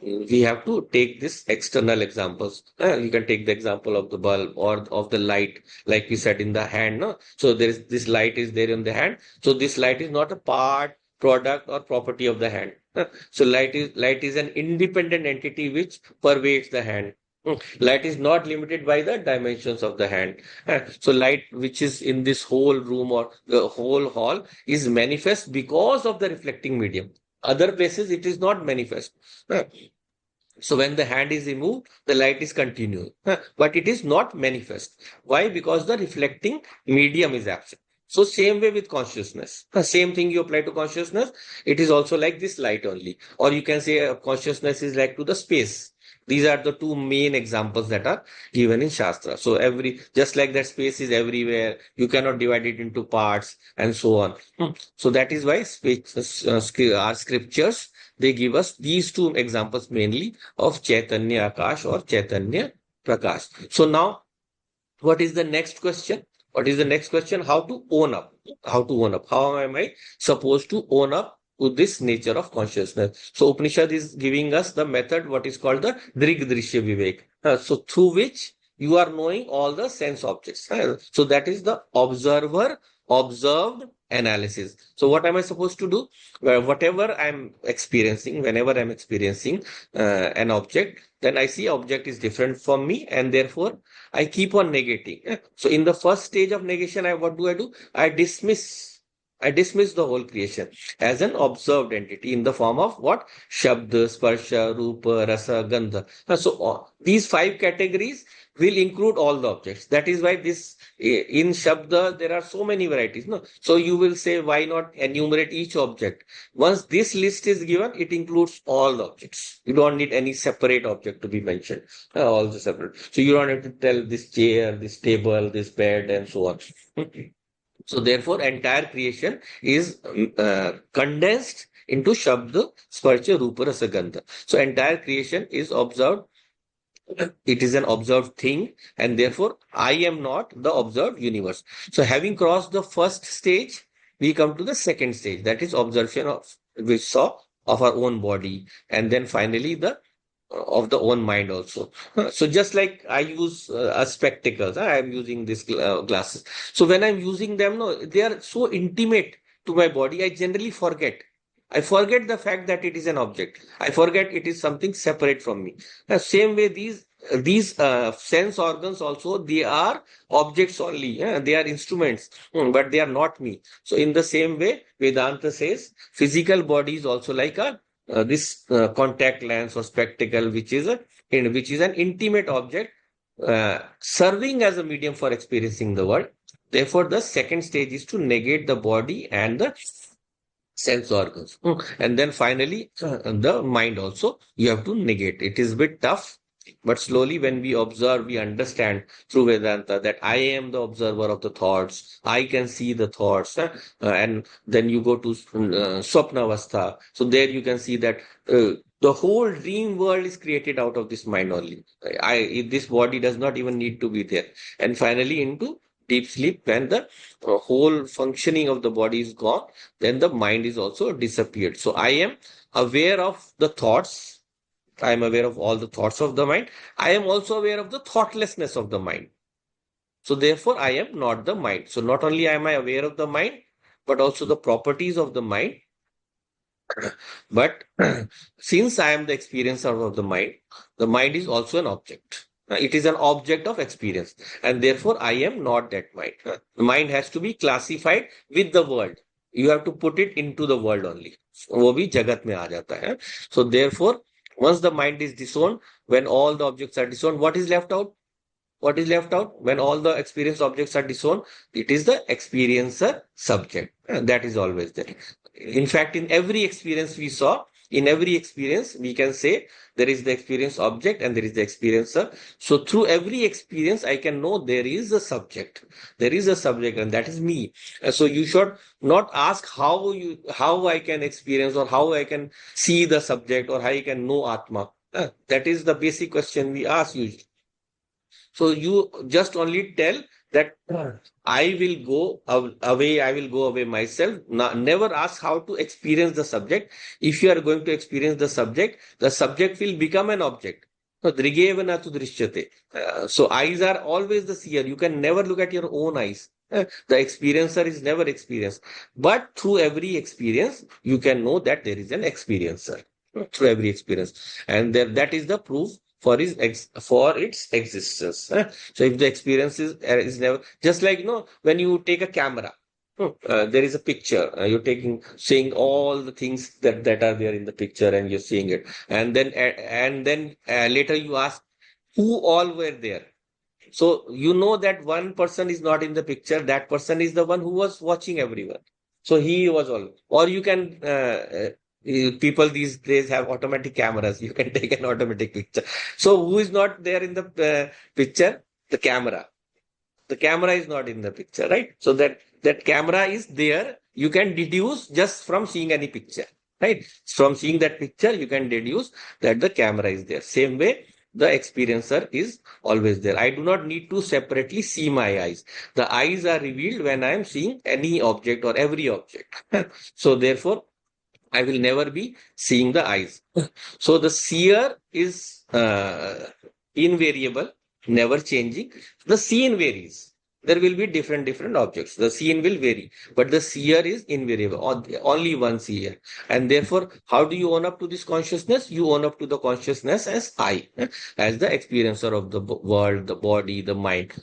we have to take this external examples. You can take the example of the bulb or of the light, like we said in the hand. No? So there is this light is there in the hand. So this light is not a part, product, or property of the hand. So light is an independent entity which pervades the hand. Light is not limited by the dimensions of the hand. So light which is in this whole room or the whole hall is manifest because of the reflecting medium. Other places it is not manifest. Uh, So when the hand is removed, the light is continuous, but it is not manifest. Why? Because the reflecting medium is absent. So same way with consciousness. Same thing you apply to consciousness. It is also like this light only. Or you can say consciousness is like to the space. These are the two main examples that are given in Shastra. So just like that space is everywhere, you cannot divide it into parts and so on. So that is why our scriptures, they give us these two examples mainly of Chaitanya Akash or Chaitanya Prakash. So now, what is the next question? What is the next question? How to own up? How to own up? How am I supposed to own up to this nature of consciousness? So Upanishad is giving us the method, what is called the Drigdrishya Vivek. So through which you are knowing all the sense objects. So that is the observer observed analysis. So what am I supposed to do? Whatever I'm experiencing, whenever I'm experiencing an object, then I see object is different from me, and therefore I keep on negating. So in the first stage of negation, what do? I dismiss. I dismiss the whole creation as an observed entity in the form of what? Shabda, Sparsha, Rupa, Rasa, Gandha. So these five categories will include all the objects. That is why in Shabda there are so many varieties. No, so you will say, why not enumerate each object? Once this list is given, it includes all the objects. You don't need any separate object to be mentioned. All the separate. So you don't have to tell this chair, this table, this bed, and so on. So therefore, entire creation is condensed into Shabda, Sparsha, Rupa, Rasa, Gandha. So entire creation is observed. It is an observed thing, and therefore I am not the observed universe. So having crossed the first stage, we come to the second stage, that is observation of which saw of our own body, and then finally the of the own mind also. So just like I use spectacles, I am using these glasses. So when I'm using them, no, they are so intimate to my body, I generally forget. I forget the fact that it is an object. I forget it is something separate from me. The same way, these sense organs also, they are objects only. They are instruments, but they are not me. So in the same way, Vedanta says physical body is also like a this contact lens or spectacle, which is an intimate object serving as a medium for experiencing the world. Therefore, the second stage is to negate the body and the sense organs. And then finally, the mind also, you have to negate. It is a bit tough, but slowly when we observe, we understand through Vedanta that I am the observer of the thoughts. I can see the thoughts. And then you go to Swapnavastha. So there you can see that the whole dream world is created out of this mind only. This body does not even need to be there. And finally into deep sleep, when the whole functioning of the body is gone, then the mind is also disappeared. So I am aware of the thoughts. I am aware of all the thoughts of the mind. I am also aware of the thoughtlessness of the mind. So therefore, I am not the mind. So not only am I aware of the mind, but also the properties of the mind. But since I am the experiencer of the mind is also an object. It is an object of experience, and therefore I am not that mind. The mind has to be classified with the world. You have to put it into the world only. वो भी जगत में आ जाता है. So therefore, once the mind is disowned, when all the objects are disowned, what is left out? What is left out when all the experience objects are disowned? It is the experiencer subject. That is always there. In fact, in every experience we saw, In every experience, we can say there is the experience object and there is the experiencer. So through every experience, I can know there is a subject. There is a subject, and that is me. So you should not ask how I can experience or how I can see the subject or how I can know Atma. That is the basic question we ask usually. So you just only tell that I will go away, I will go away myself. Never ask how to experience the subject. If you are going to experience the subject will become an object. So drigevana tu drishyate. So eyes are always the seer. You can never look at your own eyes. The experiencer is never experienced. But through every experience, you can know that there is an experiencer. Through every experience. And there, that is the proof for its existence. So if the experience is never, just like when you take a camera, there is a picture, you're taking seeing all the things that are there in the picture, and you're seeing it, and then later you ask who all were there. So you know that one person is not in the picture. That person is the one who was watching everyone. So he was all. Or you can people these days have automatic cameras. You can take an automatic picture. So who is not there in the picture? The camera. The camera is not in the picture, right? So that camera is there. You can deduce just from seeing any picture, right? From seeing that picture, you can deduce that the camera is there. Same way, the experiencer is always there. I do not need to separately see my eyes. The eyes are revealed when I am seeing any object or every object. So therefore, I will never be seeing the eyes. So the seer is invariable, never changing. The scene varies. There will be different objects. The scene will vary, but the seer is invariable. Only one seer, and therefore, how do you own up to this consciousness? You own up to the consciousness as I, as the experiencer of the world, the body, the mind.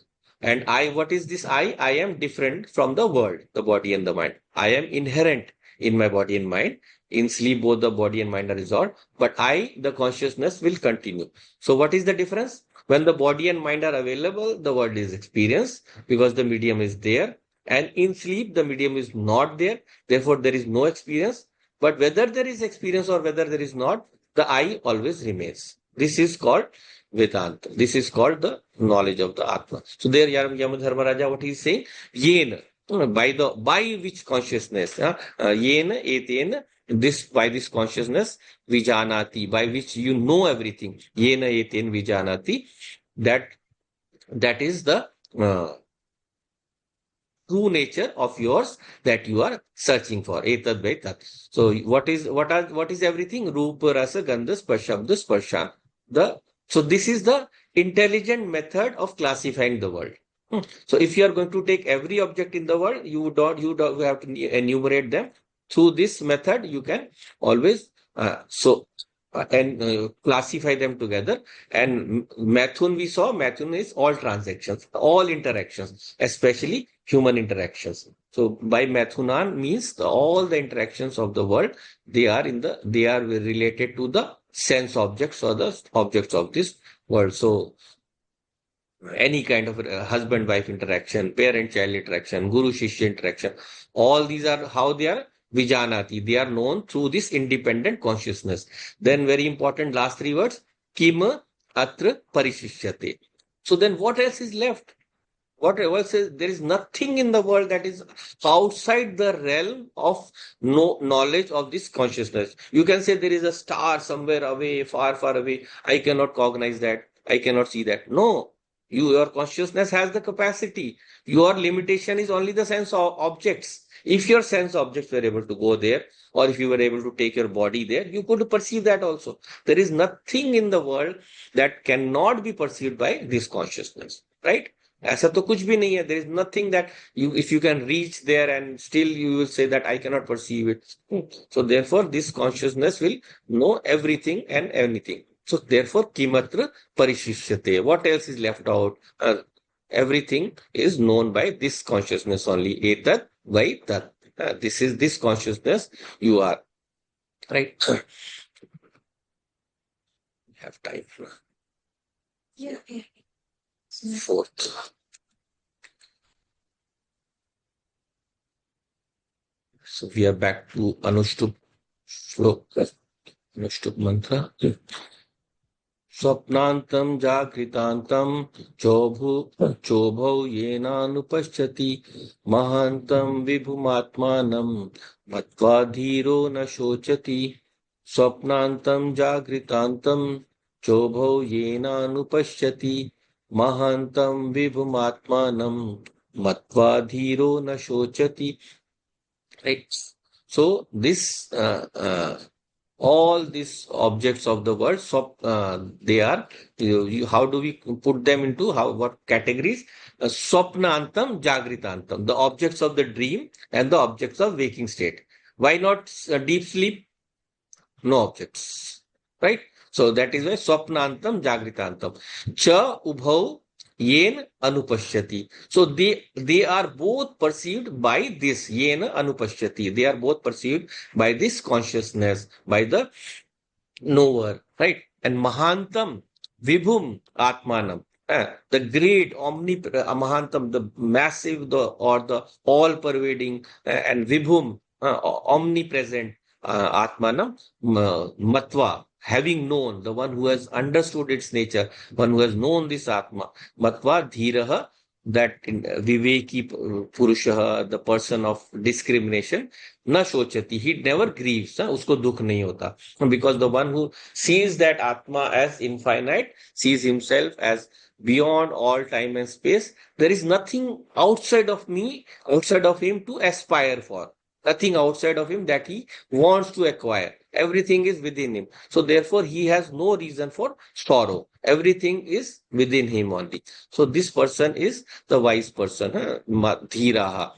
And I, what is this I? I am different from the world, the body and the mind. I am inherent in my body and mind. In sleep, both the body and mind are resolved, but I, the consciousness, will continue. So, what is the difference? When the body and mind are available, the world is experienced because the medium is there. And in sleep, the medium is not there. Therefore, there is no experience. But whether there is experience or whether there is not, the I always remains. This is called Vedanta. This is called the knowledge of the Atma. So there, Yamadharmaraja, what he is saying, yen, by which consciousness, yen etena, this by this consciousness, vijanati, by which you know everything, yena eten vijanati, that that is the uh, true nature of yours that you are searching for. Etad vetat. So what is everything? Rupa, rasa, gandha, shabda, sparshan. The so this is the intelligent method of classifying the world. So if you are going to take every object in the world, you don't have to enumerate them. Through this method, you can always and classify them together. And Mathun we saw, Mathun is all transactions, all interactions, especially human interactions. So by Mathunan means all the interactions of the world, they are related to the sense objects or the objects of this world. So any kind of husband-wife interaction, parent-child interaction, guru-shishya interaction, all these are how they are vijanati. They are known through this independent consciousness. Then very important last three words, kim atra parishishyate. So then what else is left? What else is there is nothing in the world that is outside the realm of no knowledge of this consciousness. You can say there is a star somewhere away, far, far away. I cannot cognize that. I cannot see that. No, your consciousness has the capacity. Your limitation is only the sense of objects. If your sense objects were able to go there, or if you were able to take your body there, you could perceive that also. There is nothing in the world that cannot be perceived by this consciousness, right? ऐसा तो कुछ भी नहीं है. There is nothing that you, if you can reach there and still you will say that I cannot perceive it. So therefore, this consciousness will know everything and anything. So therefore, kimatra parishishyate. What else is left out? Everything is known by this consciousness only. Etat vai tat. This is this consciousness you are. Right? Have time. Yeah. Fourth. So we are back to Anushtup sloka. Next mantra. स्वप्नान्तं जागृतान्तं चोभु चोभौ येनानुपश्यति महान्तं विभुमात्मानं मत्वा धीरो न शोचति स्वप्नान्तं जागृतान्तं चोभौ येनानुपश्यति महान्तं विभुमात्मानं मत्वा धीरो न शोचति. Right. So this all these objects of the world, so they are how do we put them into how what categories? Swapnantam, Jagritantam, the objects of the dream and the objects of waking state. Why not deep sleep? No objects, right? So that is why Swapnantam, Jagritantam. Cha Ubhau Yen Anupashyati. So they are both perceived by this Yen Anupashyati. They are both perceived by this consciousness, by the knower, right? And Mahantam Vibhum Atmanam. The great Mahantam, the massive, the or the all-pervading, and Vibhum, omnipresent Atmanam, Matva, having known, the one who has understood its nature, one who has known this Atma, Matva Dhiraha, that Viveki Purushaha, the person of discrimination, na shochati, he never grieves, usko dukh nahi hota. Because the one who sees that Atma as infinite, sees himself as beyond all time and space, there is nothing outside of me, outside of him to aspire for. Nothing outside of him that he wants to acquire. Everything is within him. So therefore, he has no reason for sorrow. Everything is within him only. So this person is the wise person, Dhiraha.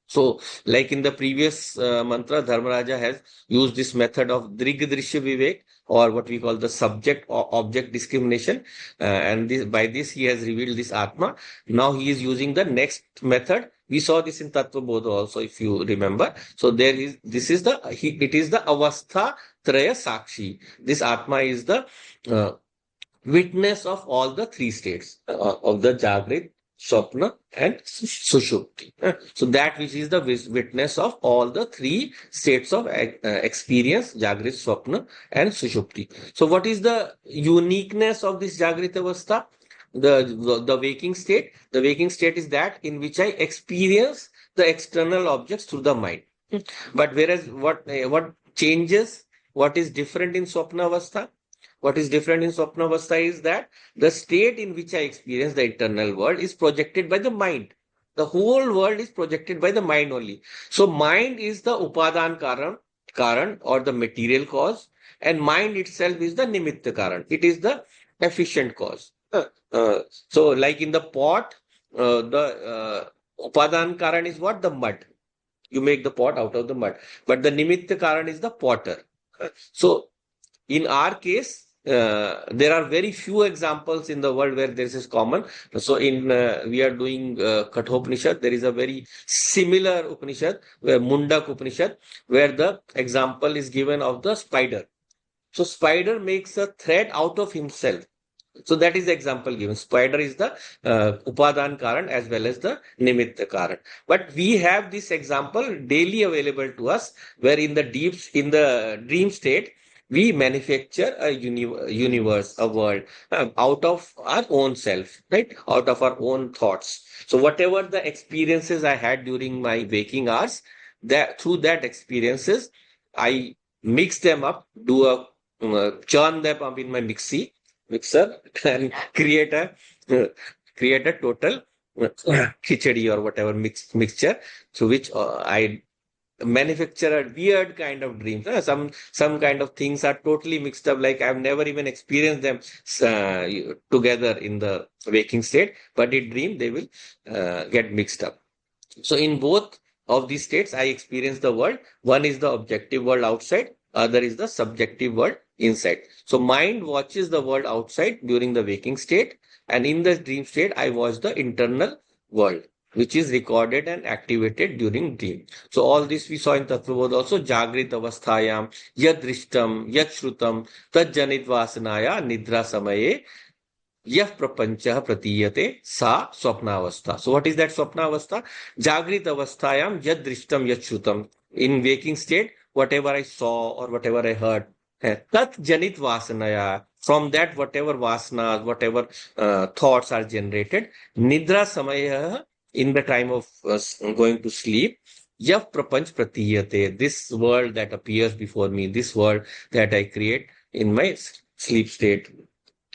So, like in the previous mantra, Dharmaraja has used this method of Drigdrishya Vivek, or what we call the subject or object discrimination. And by this, he has revealed this Atma. Now he is using the next method. We saw this in Tattva Bodha also, if you remember. So this is it is the Avastha Traya Sakshi. This Atma is the uh, witness of all the three states of the Jagrit, Swapna, and Sushupti. So that which is the witness of all the three states of experience, Jagrit, Swapna, and Sushupti. So what is the uniqueness of this Jagrit Avastha? The waking state. The waking state is that in which I experience the external objects through the mind. But whereas what changes, what is different in Swapna Avastha? What is different in Swapna Avastha is that the state in which I experience the internal world is projected by the mind. The whole world is projected by the mind only. So mind is the Upadan Karan or the material cause, and mind itself is the Nimitta Karan. It is the efficient cause. So like in the pot, the Upadan Karan is what? The mud. You make the pot out of the mud. But the Nimitta Karan is the potter. So in our case, there are very few examples in the world where this is common. So we are doing Kathopnishad. There is a very similar Upanishad, where Mundak Upanishad, where the example is given of the spider. So spider makes a thread out of himself. So that is the example given. Spider is the Upadan Karan as well as the Nimitta Karan. But we have this example daily available to us, where in the dream state, we manufacture a universe, a world out of our own self, right? Out of our own thoughts. So whatever the experiences I had during my waking hours, that through that experiences, I mix them up, churn them up in my mixer and create a total khichdi or whatever mixture through which I manufacture a weird kind of dreams. Some kind of things are totally mixed up, like I've never even experienced them together in the waking state, but in dream they will get mixed up. So in both of these states, I experience the world. One is the objective world outside, other is the subjective world inside. So mind watches the world outside during the waking state, and in the dream state, I watch the internal world, which is recorded and activated during dream. So all this we saw in Tattvabodh also. Jagrit avasthayam, yad drishtam, yad shrutam, tad janit vasanaya, nidra samaye, yah prapancha pratiyate, sa swapnavastha. So what is that swapnavastha? Jagrit avasthayam, yad drishtam, yad shrutam. In waking state, whatever I saw or whatever I heard, Tat janit vasanaya. From that, whatever vasanas, whatever thoughts are generated, nidra samaya, in the time of going to sleep, yav prapanch pratiyate. This world that appears before me, this world that I create in my sleep state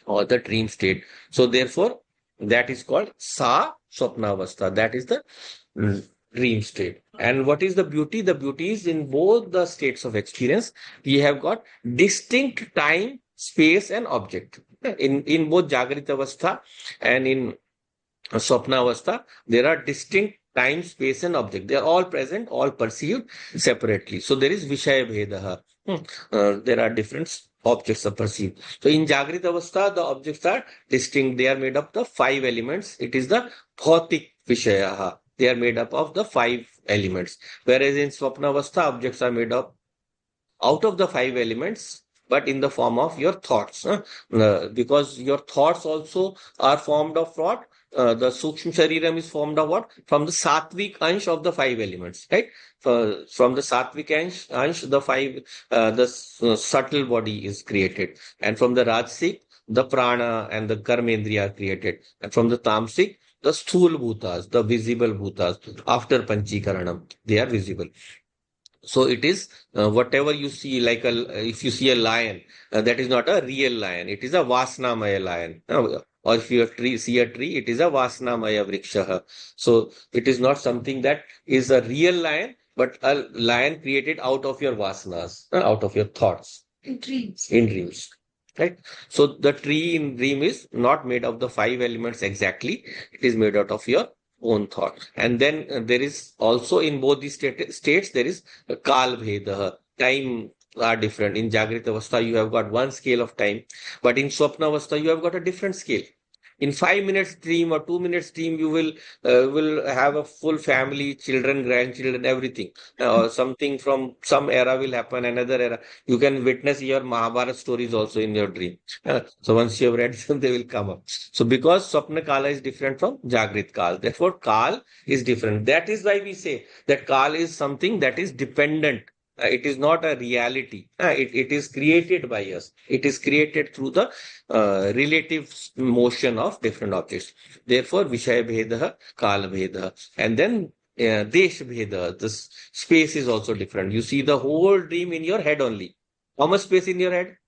or the dream state. So therefore, that is called sa swapnavastha. That is the mm, dream state. And what is the beauty? The beauty is in both the states of experience, we have got distinct time, space, and object. In both Jagrita Avastha and in Swapna Avastha, there are distinct time, space, and object. They are all present, all perceived separately. So there is Vishaya Bhedaha. There are different objects are perceived. So in Jagrita Avastha, the objects are distinct. They are made up of the five elements. It is the Bhautik Vishayaha. They are made up of the five elements. Whereas in Swapna Avastha, objects are made up out of the five elements, but in the form of your thoughts. Because your thoughts also are formed of what? The Sukshma Shariram is formed of what? From the Sattvic Ansh of the five elements, right? From the Sattvic Ansh the five, subtle body is created. And from the Rajasic, the Prana and the Karmendriya are created. And from the Tamasic, the Sthul Bhutas, the visible Bhutas, after Panchikaranam, they are visible. So it is whatever you see, like if you see a lion, that is not a real lion. It is a Vasnamaya lion. Or if you see a tree, it is a Vasnamaya vrikshaha. So it is not something that is a real lion, but a lion created out of your vasanas, out of your thoughts. In dreams. In dreams. Right. So the tree in dream is not made of the five elements exactly. It is made out of your own thought. And then there is also in both these states, there is Kal Bheda. Time are different. In Jagrita Avastha, you have got one scale of time, but in Swapna Avastha, you have got a different scale. In 5 minutes dream or 2 minutes dream, you will have a full family, children, grandchildren, everything. Something from some era will happen, another era. You can witness your Mahabharata stories also in your dream. So once you have read them, they will come up. So because Swapna Kala is different from Jagrit Kal, therefore Kal is different. That is why we say that Kal is something that is dependent. It is not a reality. It is created by us. It is created through the relative motion of different objects. Therefore, Vishaya Bheda, Kala Bheda. And then Desh Bheda, the space is also different. You see the whole dream in your head only. How much space in your head?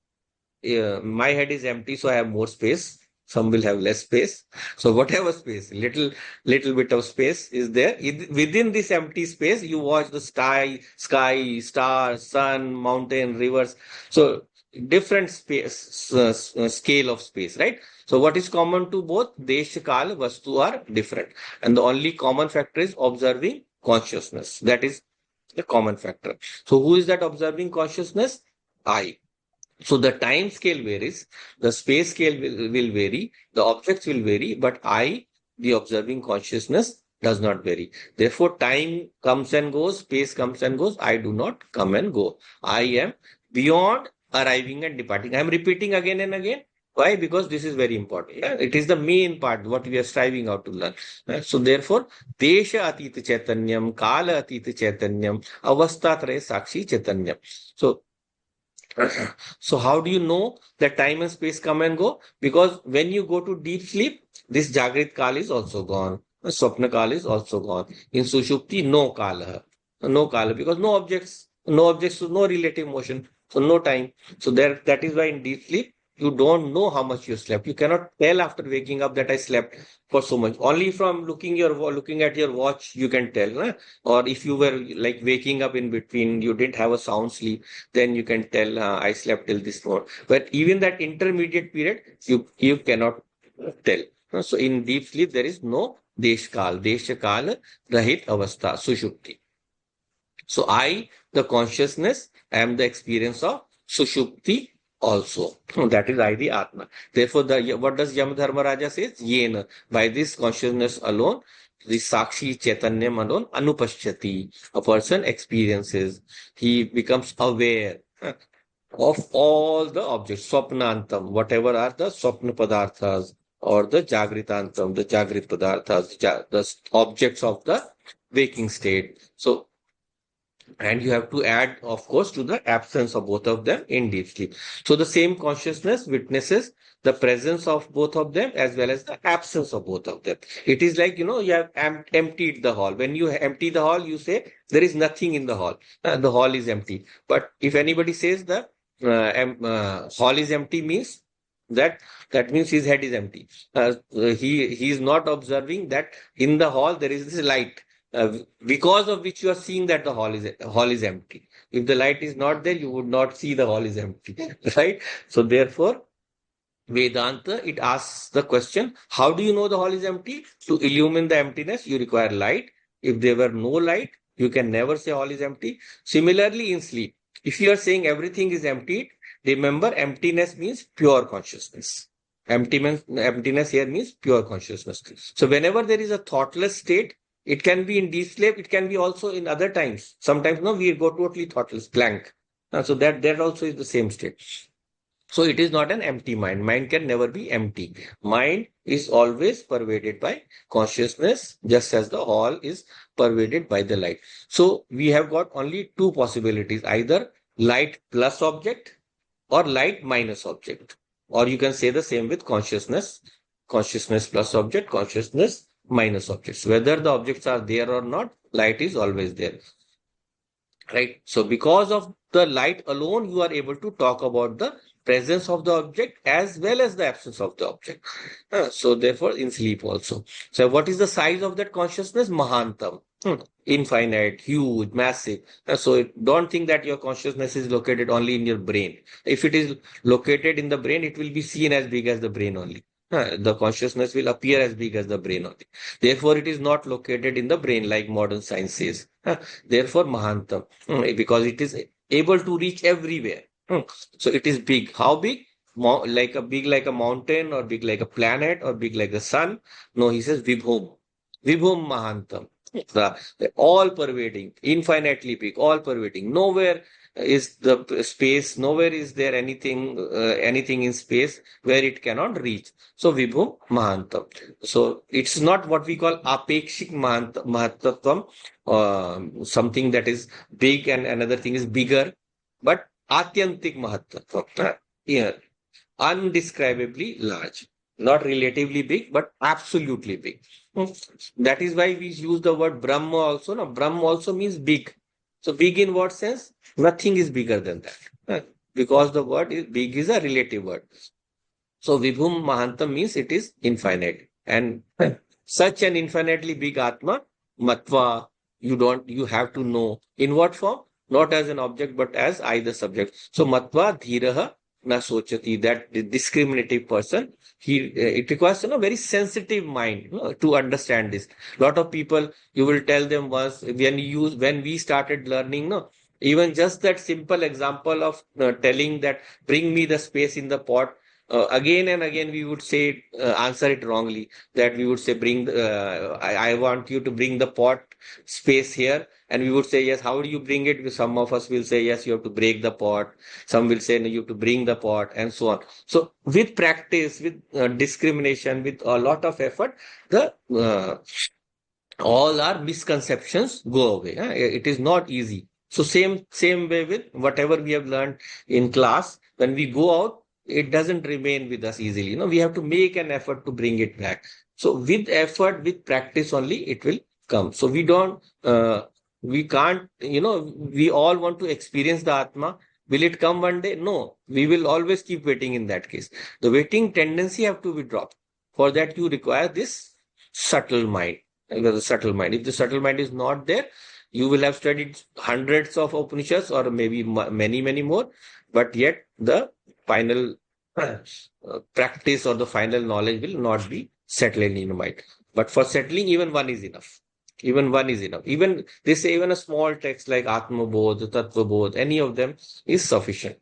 My head is empty, so I have more space. Some will have less space. So whatever space, little bit of space is there. Within this empty space, you watch the sky, stars, sun, mountain, rivers. So different space, scale of space, right? So what is common to both Desh, Kal, Vastu are different. And the only common factor is observing consciousness. That is the common factor. So who is that observing consciousness? I. So the time scale varies, the space scale will vary, the objects will vary, but I, the observing consciousness, does not vary. Therefore, time comes and goes, space comes and goes. I do not come and go. I am beyond arriving and departing. I am repeating again and again. Why? Because this is very important. It is the main part, what we are striving out to learn. So therefore, Desha Atita Chaitanyam, Kala Atita Chaitanyam, Avastha Traya Sakshi Chaitanyam. So how do you know that time and space come and go? Because when you go to deep sleep, this Jagrit Kal is also gone. Swapna Kal is also gone. In Sushupti, no Kala. No Kala because no objects, so no relative motion, so no time. So that is why in deep sleep, you don't know how much you slept. You cannot tell after waking up that I slept for so much. Only from looking at your watch, you can tell. Right? Or if you were like waking up in between, you didn't have a sound sleep, then you can tell I slept till this hour. But even that intermediate period, you cannot tell. So in deep sleep, there is no Deshkal Rahit Avastha, Sushupti. So I, the consciousness, am the experience of Sushupti also. That is I, the Atma. Therefore, what does Yamadharma Raja says? Yena. By this consciousness alone, the Sakshi Chaitanyam alone, Anupashyati. A person experiences. He becomes aware of all the objects. Swapnantam, whatever are the Swapna Padarthas or the Jagritantam, the Jagrit Padarthas, the objects of the waking state. So And you have to add, of course, to the absence of both of them in deep sleep. So the same consciousness witnesses the presence of both of them as well as the absence of both of them. It is like, you have emptied the hall. When you empty the hall, you say there is nothing in the hall. The hall is empty. But if anybody says the hall is empty, means that that means his head is empty. He is not observing that in the hall there is this light, because of which you are seeing that the hall is empty. If the light is not there, you would not see the hall is empty, right? So therefore, Vedanta, it asks the question, how do you know the hall is empty? To illumine the emptiness, you require light. If there were no light, you can never say hall is empty. Similarly, in sleep, if you are saying everything is empty, remember emptiness means pure consciousness. Emptiness here means pure consciousness. So whenever there is a thoughtless state, it can be in deep sleep, it can be also in other times. Sometimes no, we go totally thoughtless, blank. So that also is the same state. So it is not an empty mind. Mind can never be empty. Mind is always pervaded by consciousness, just as the hall is pervaded by the light. So we have got only two possibilities, either light plus object or light minus object. Or you can say the same with consciousness, consciousness plus object, consciousness minus objects. Whether the objects are there or not, light is always there. Right. So because of the light alone, you are able to talk about the presence of the object as well as the absence of the object. So therefore, in sleep also. So what is the size of that consciousness? Mahantam. Infinite, huge, massive. So don't think that your consciousness is located only in your brain. If it is located in the brain, it will be seen as big as the brain only. The consciousness will appear as big as the brain only. Therefore, it is not located in the brain like modern science says. Therefore, Mahantam, because it is able to reach everywhere. So it is big. How big? Big like a mountain, or big like a planet, or big like the sun. No, he says Vibhum. Vibhum Mahantam. The all pervading, infinitely big, all pervading. Nowhere is the space, nowhere is there anything in space where it cannot reach. So Vibhum Mahantam. So it's not what we call apekshik mahattatvam, something that is big and another thing is bigger, but atyantik mahattatvam. Yeah, undescribably large, not relatively big, but absolutely big. Hmm. That is why we use the word Brahma also. No, Brahma also means big. So big in what sense? Nothing is bigger than that. Because the word is big is a relative word. So Vibhum Mahantam means it is infinite. And such an infinitely big Atma, Matva, you have to know. In what form? Not as an object, but as either subject. So Matva Dhiraha Na Sochati, that the discriminative person, it requires very sensitive mind, to understand this. Lot of people, you will tell them once when we started learning, no, even just that simple example of telling that bring me the space in the pot, again and again we would say, answer it wrongly, that we would say I want you to bring the pot space here, and we would say yes, how do you bring it? Some of us will say yes, you have to break the pot, some will say no, you have to bring the pot, and so on. So with practice, with discrimination, with a lot of effort, the all our misconceptions go away. It is not easy. So same way with whatever we have learned in class, when we go out, it doesn't remain with us easily. We have to make an effort to bring it back. So with effort, with practice only, it will come. So we can't, we all want to experience the Atma. Will it come one day? No, we will always keep waiting in that case. The waiting tendency have to be dropped. For that, you require this subtle mind. The subtle mind. If the subtle mind is not there, you will have studied hundreds of Upanishads or maybe many, many more, but yet the final practice or the final knowledge will not be settled in your mind. But for settling, even one is enough. Even one is enough. Even they say even a small text like Atma Bodh, Tattva Bodh, any of them is sufficient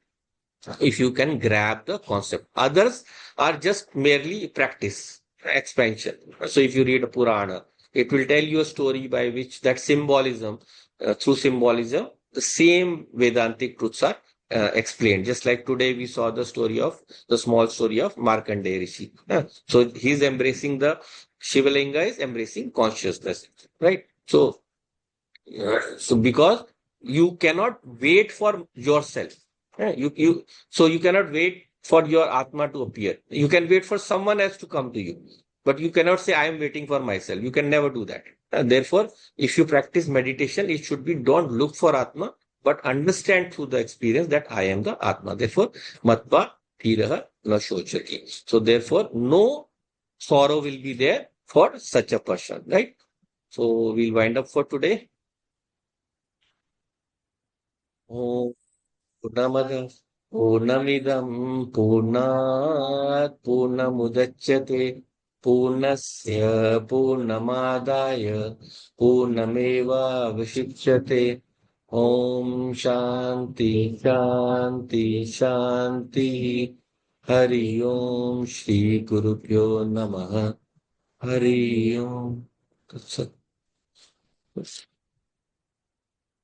if you can grab the concept. Others are just merely practice, expansion. So if you read a Purana, it will tell you a story by which that symbolism, through symbolism, the same Vedantic truths are explained. Just like today we saw the small story of Markandeya Rishi. So he's embracing the Shivalinga is embracing consciousness, right? So because you cannot wait for yourself. So you cannot wait for your Atma to appear. You can wait for someone else to come to you, but you cannot say, I am waiting for myself. You can never do that. Therefore, if you practice meditation, it should be don't look for Atma, but understand through the experience that I am the Atma. Therefore, Matva Dhiraha na Shochati. So, therefore, no sorrow will be there for such a person, right? So, we'll wind up for today. Oh, Purnamada, Purnamidam, Purnat, Purnamudachyate, Purnasya, Purnamadaya, Purnameva Vishichyate. Om Shanti, Shanti, Shanti. Hari Om Shri Guru Pyo Namaha. Hari Om. Tat Sat.